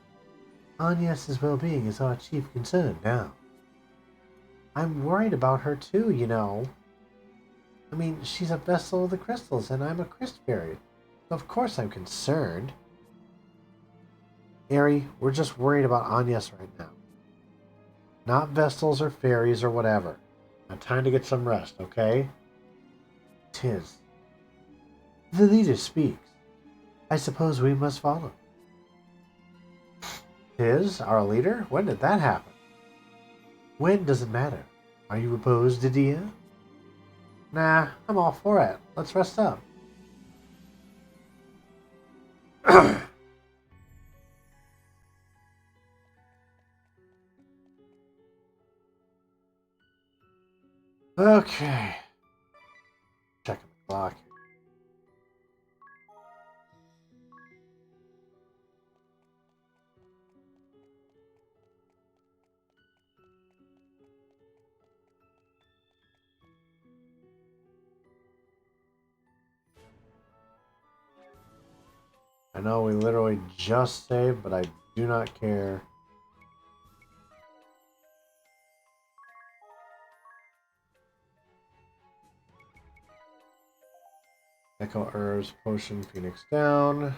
Agnes's well-being is our chief concern now. I'm worried about her too, you know. I mean, she's a vessel of the crystals, and I'm a Crystal Fairy. So of course I'm concerned. Ari, we're just worried about Agnes right now. Not vestals or fairies or whatever. Now time to get some rest, okay? Tiz. The leader speaks. I suppose we must follow. Tiz, our leader? When did that happen? When doesn't matter. Are you opposed, Didia? Nah, I'm all for it. Let's rest up. Okay. Checking the clock. I know we literally just saved, but I do not care. Echo Herbs, Potion, Phoenix down.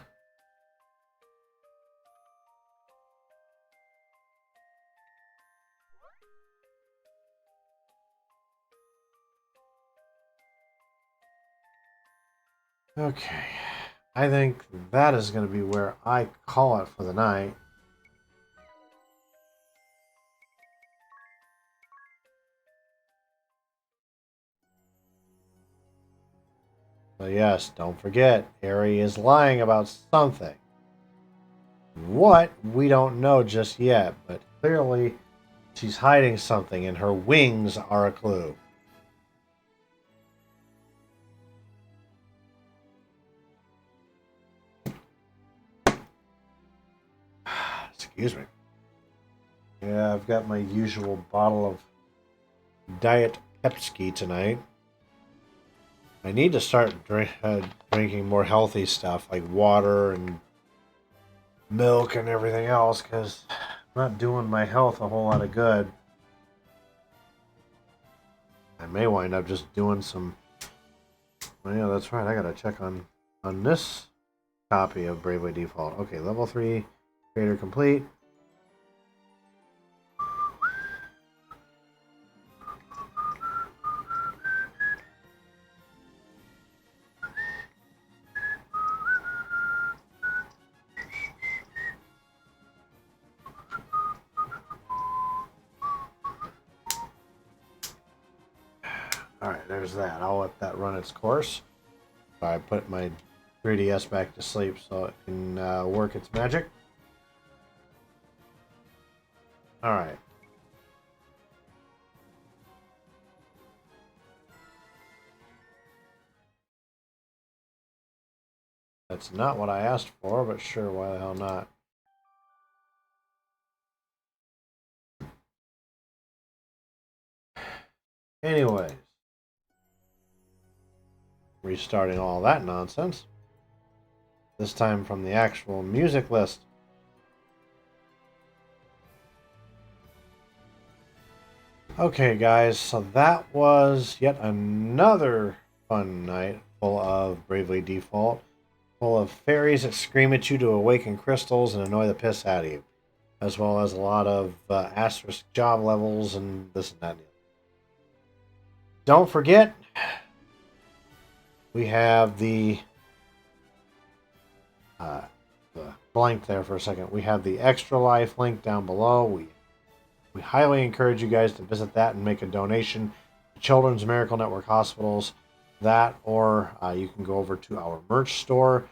Okay. I think that is going to be where I call it for the night. So yes, don't forget, Ari is lying about something. What? We don't know just yet, but clearly she's hiding something and her wings are a clue. Excuse me. Yeah, I've got my usual bottle of Diet Pepsi tonight. I need to start drinking more healthy stuff like water and milk and everything else because I'm not doing my health a whole lot of good. I may wind up just doing some... Oh, yeah, that's right. I gotta check on this copy of Bravely Default. Okay, level 3 creator complete. Alright, there's that. I'll let that run its course. I put my 3DS back to sleep so it can work its magic. Alright. That's not what I asked for, but sure, why the hell not? Anyways. Restarting all that nonsense. This time from the actual music list. Okay, guys, so that was yet another fun night full of Bravely Default, full of fairies that scream at you to awaken crystals and annoy the piss out of you. as well as a lot of asterisk job levels and this and that. Don't forget, we have the blank there for a second. We have the Extra Life link down below. We highly encourage you guys to visit that and make a donation to Children's Miracle Network Hospitals. That, or you can go over to our merch store,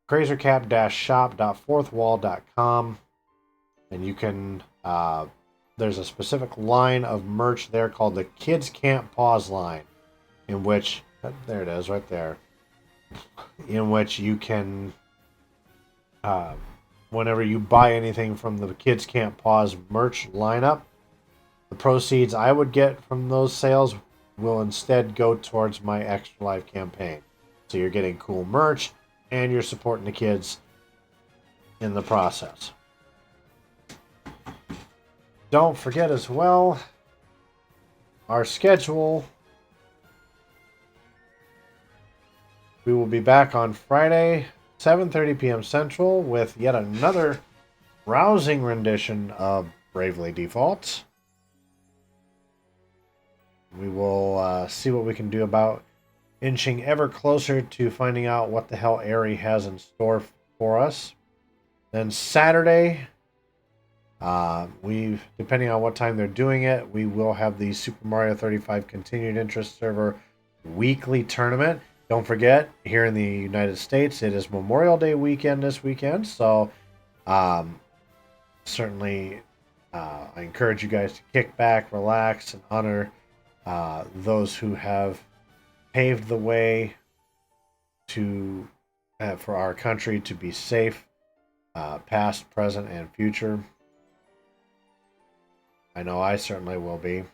crazercap-shop.fourthwall.com, and you can there's a specific line of merch there called the Kids Can't Pause line, in which there it is right there, in which you can whenever you buy anything from the Kids Can't Pause merch lineup, the proceeds I would get from those sales will instead go towards my Extra Life campaign. So you're getting cool merch and you're supporting the kids in the process. Don't forget as well, our schedule. We will be back on Friday, 7:30 p.m. Central, with yet another rousing rendition of Bravely Default. We will see what we can do about inching ever closer to finding out what the hell Aerie has in store for us. Then Saturday, depending on what time they're doing it, we will have the Super Mario 35 Continued Interest Server weekly tournament. Don't forget, here in the United States, it is Memorial Day weekend this weekend, so certainly I encourage you guys to kick back, relax, and honor those who have paved the way to for our country to be safe, past, present, and future. I know I certainly will be.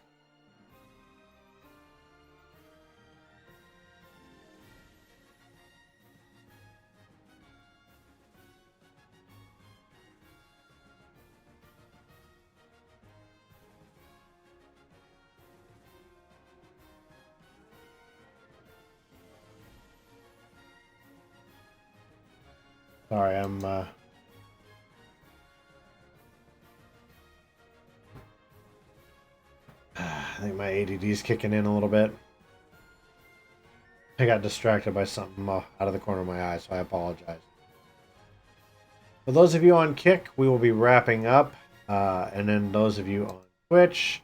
Sorry, I think my ADD is kicking in a little bit. I got distracted by something out of the corner of my eye, so I apologize. For those of you on Kick, we will be wrapping up. And then those of you on Twitch,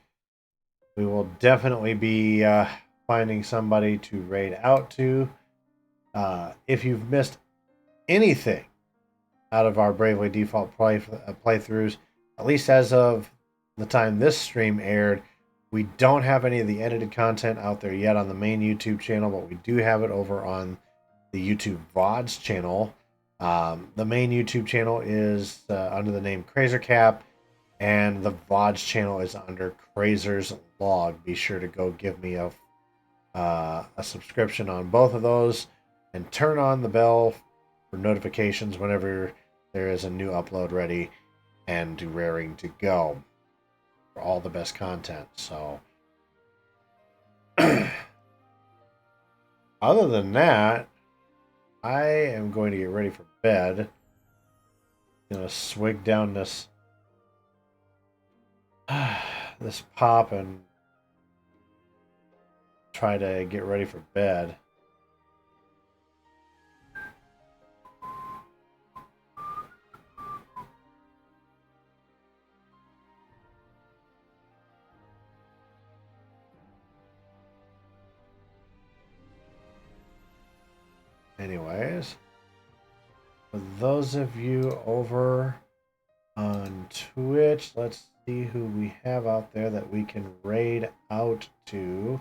we will definitely be finding somebody to raid out to. If you've missed anything out of our Bravely Default playthroughs, at least as of the time this stream aired, we don't have any of the edited content out there yet on the main YouTube channel, but we do have it over on the YouTube VODs channel. The main YouTube channel is under the name CrazerCap, and the VODs channel is under Crazer's Log. Be sure to go give me a subscription on both of those, and turn on the bell for notifications whenever there is a new upload ready and raring to go for all the best content. So other than that, I am going to get ready for bed. I'm gonna swig down this this pop and try to get ready for bed. Anyways, for those of you over on Twitch, let's see who we have out there that we can raid out to.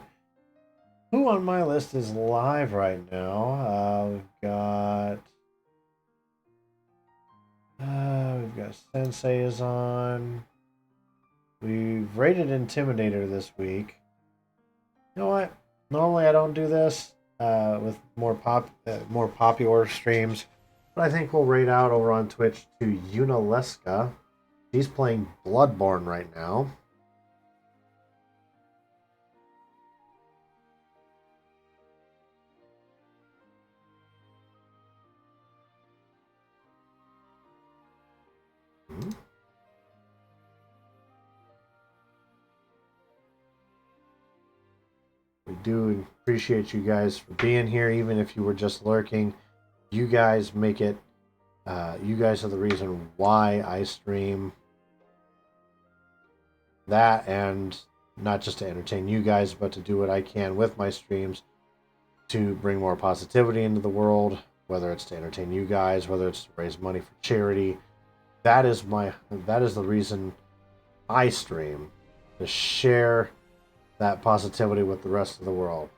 Who on my list is live right now? We've got Sensei is on. We've raided Intimidator this week. You know what? Normally I don't do this with more popular streams, but I think we'll raid out over on Twitch to Unaleska. She's playing Bloodborne right now. We do appreciate you guys for being here, even if you were just lurking. You guys make it. You guys are the reason why I stream. That, and not just to entertain you guys, but to do what I can with my streams to bring more positivity into the world, whether it's to entertain you guys, whether it's to raise money for charity. That is the reason I stream, to share that positivity with the rest of the world.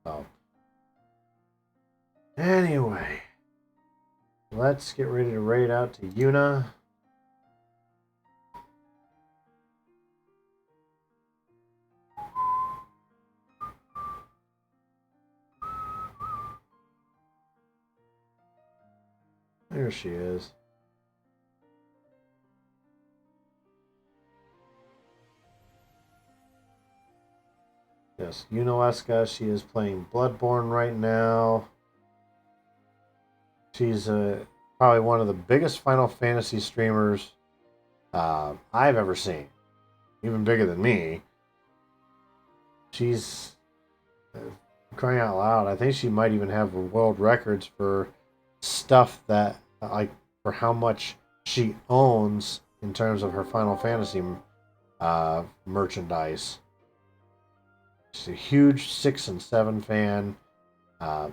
So, anyway, let's get ready to raid out to Yuna. There she is. Yes, Yunalesca. She is playing Bloodborne right now. She's probably one of the biggest Final Fantasy streamers I've ever seen. Even bigger than me. She's crying out loud. I think she might even have world records for stuff that, like, for how much she owns in terms of her Final Fantasy merchandise. She's a huge 6 and 7 fan.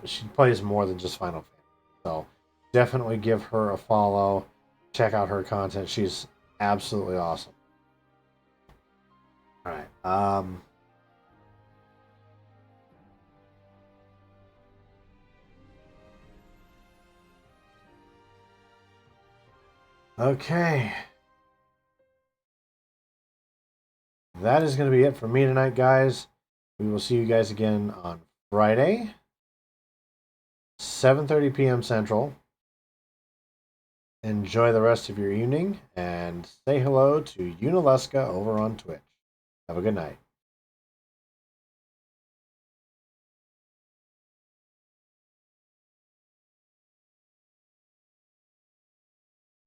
She plays more than just Final Fantasy. So definitely give her a follow. Check out her content. She's absolutely awesome. All right. Okay. That is going to be it for me tonight, guys. We will see you guys again on Friday, 7:30 p.m. Central. Enjoy the rest of your evening, and say hello to Yunalesca over on Twitch. Have a good night.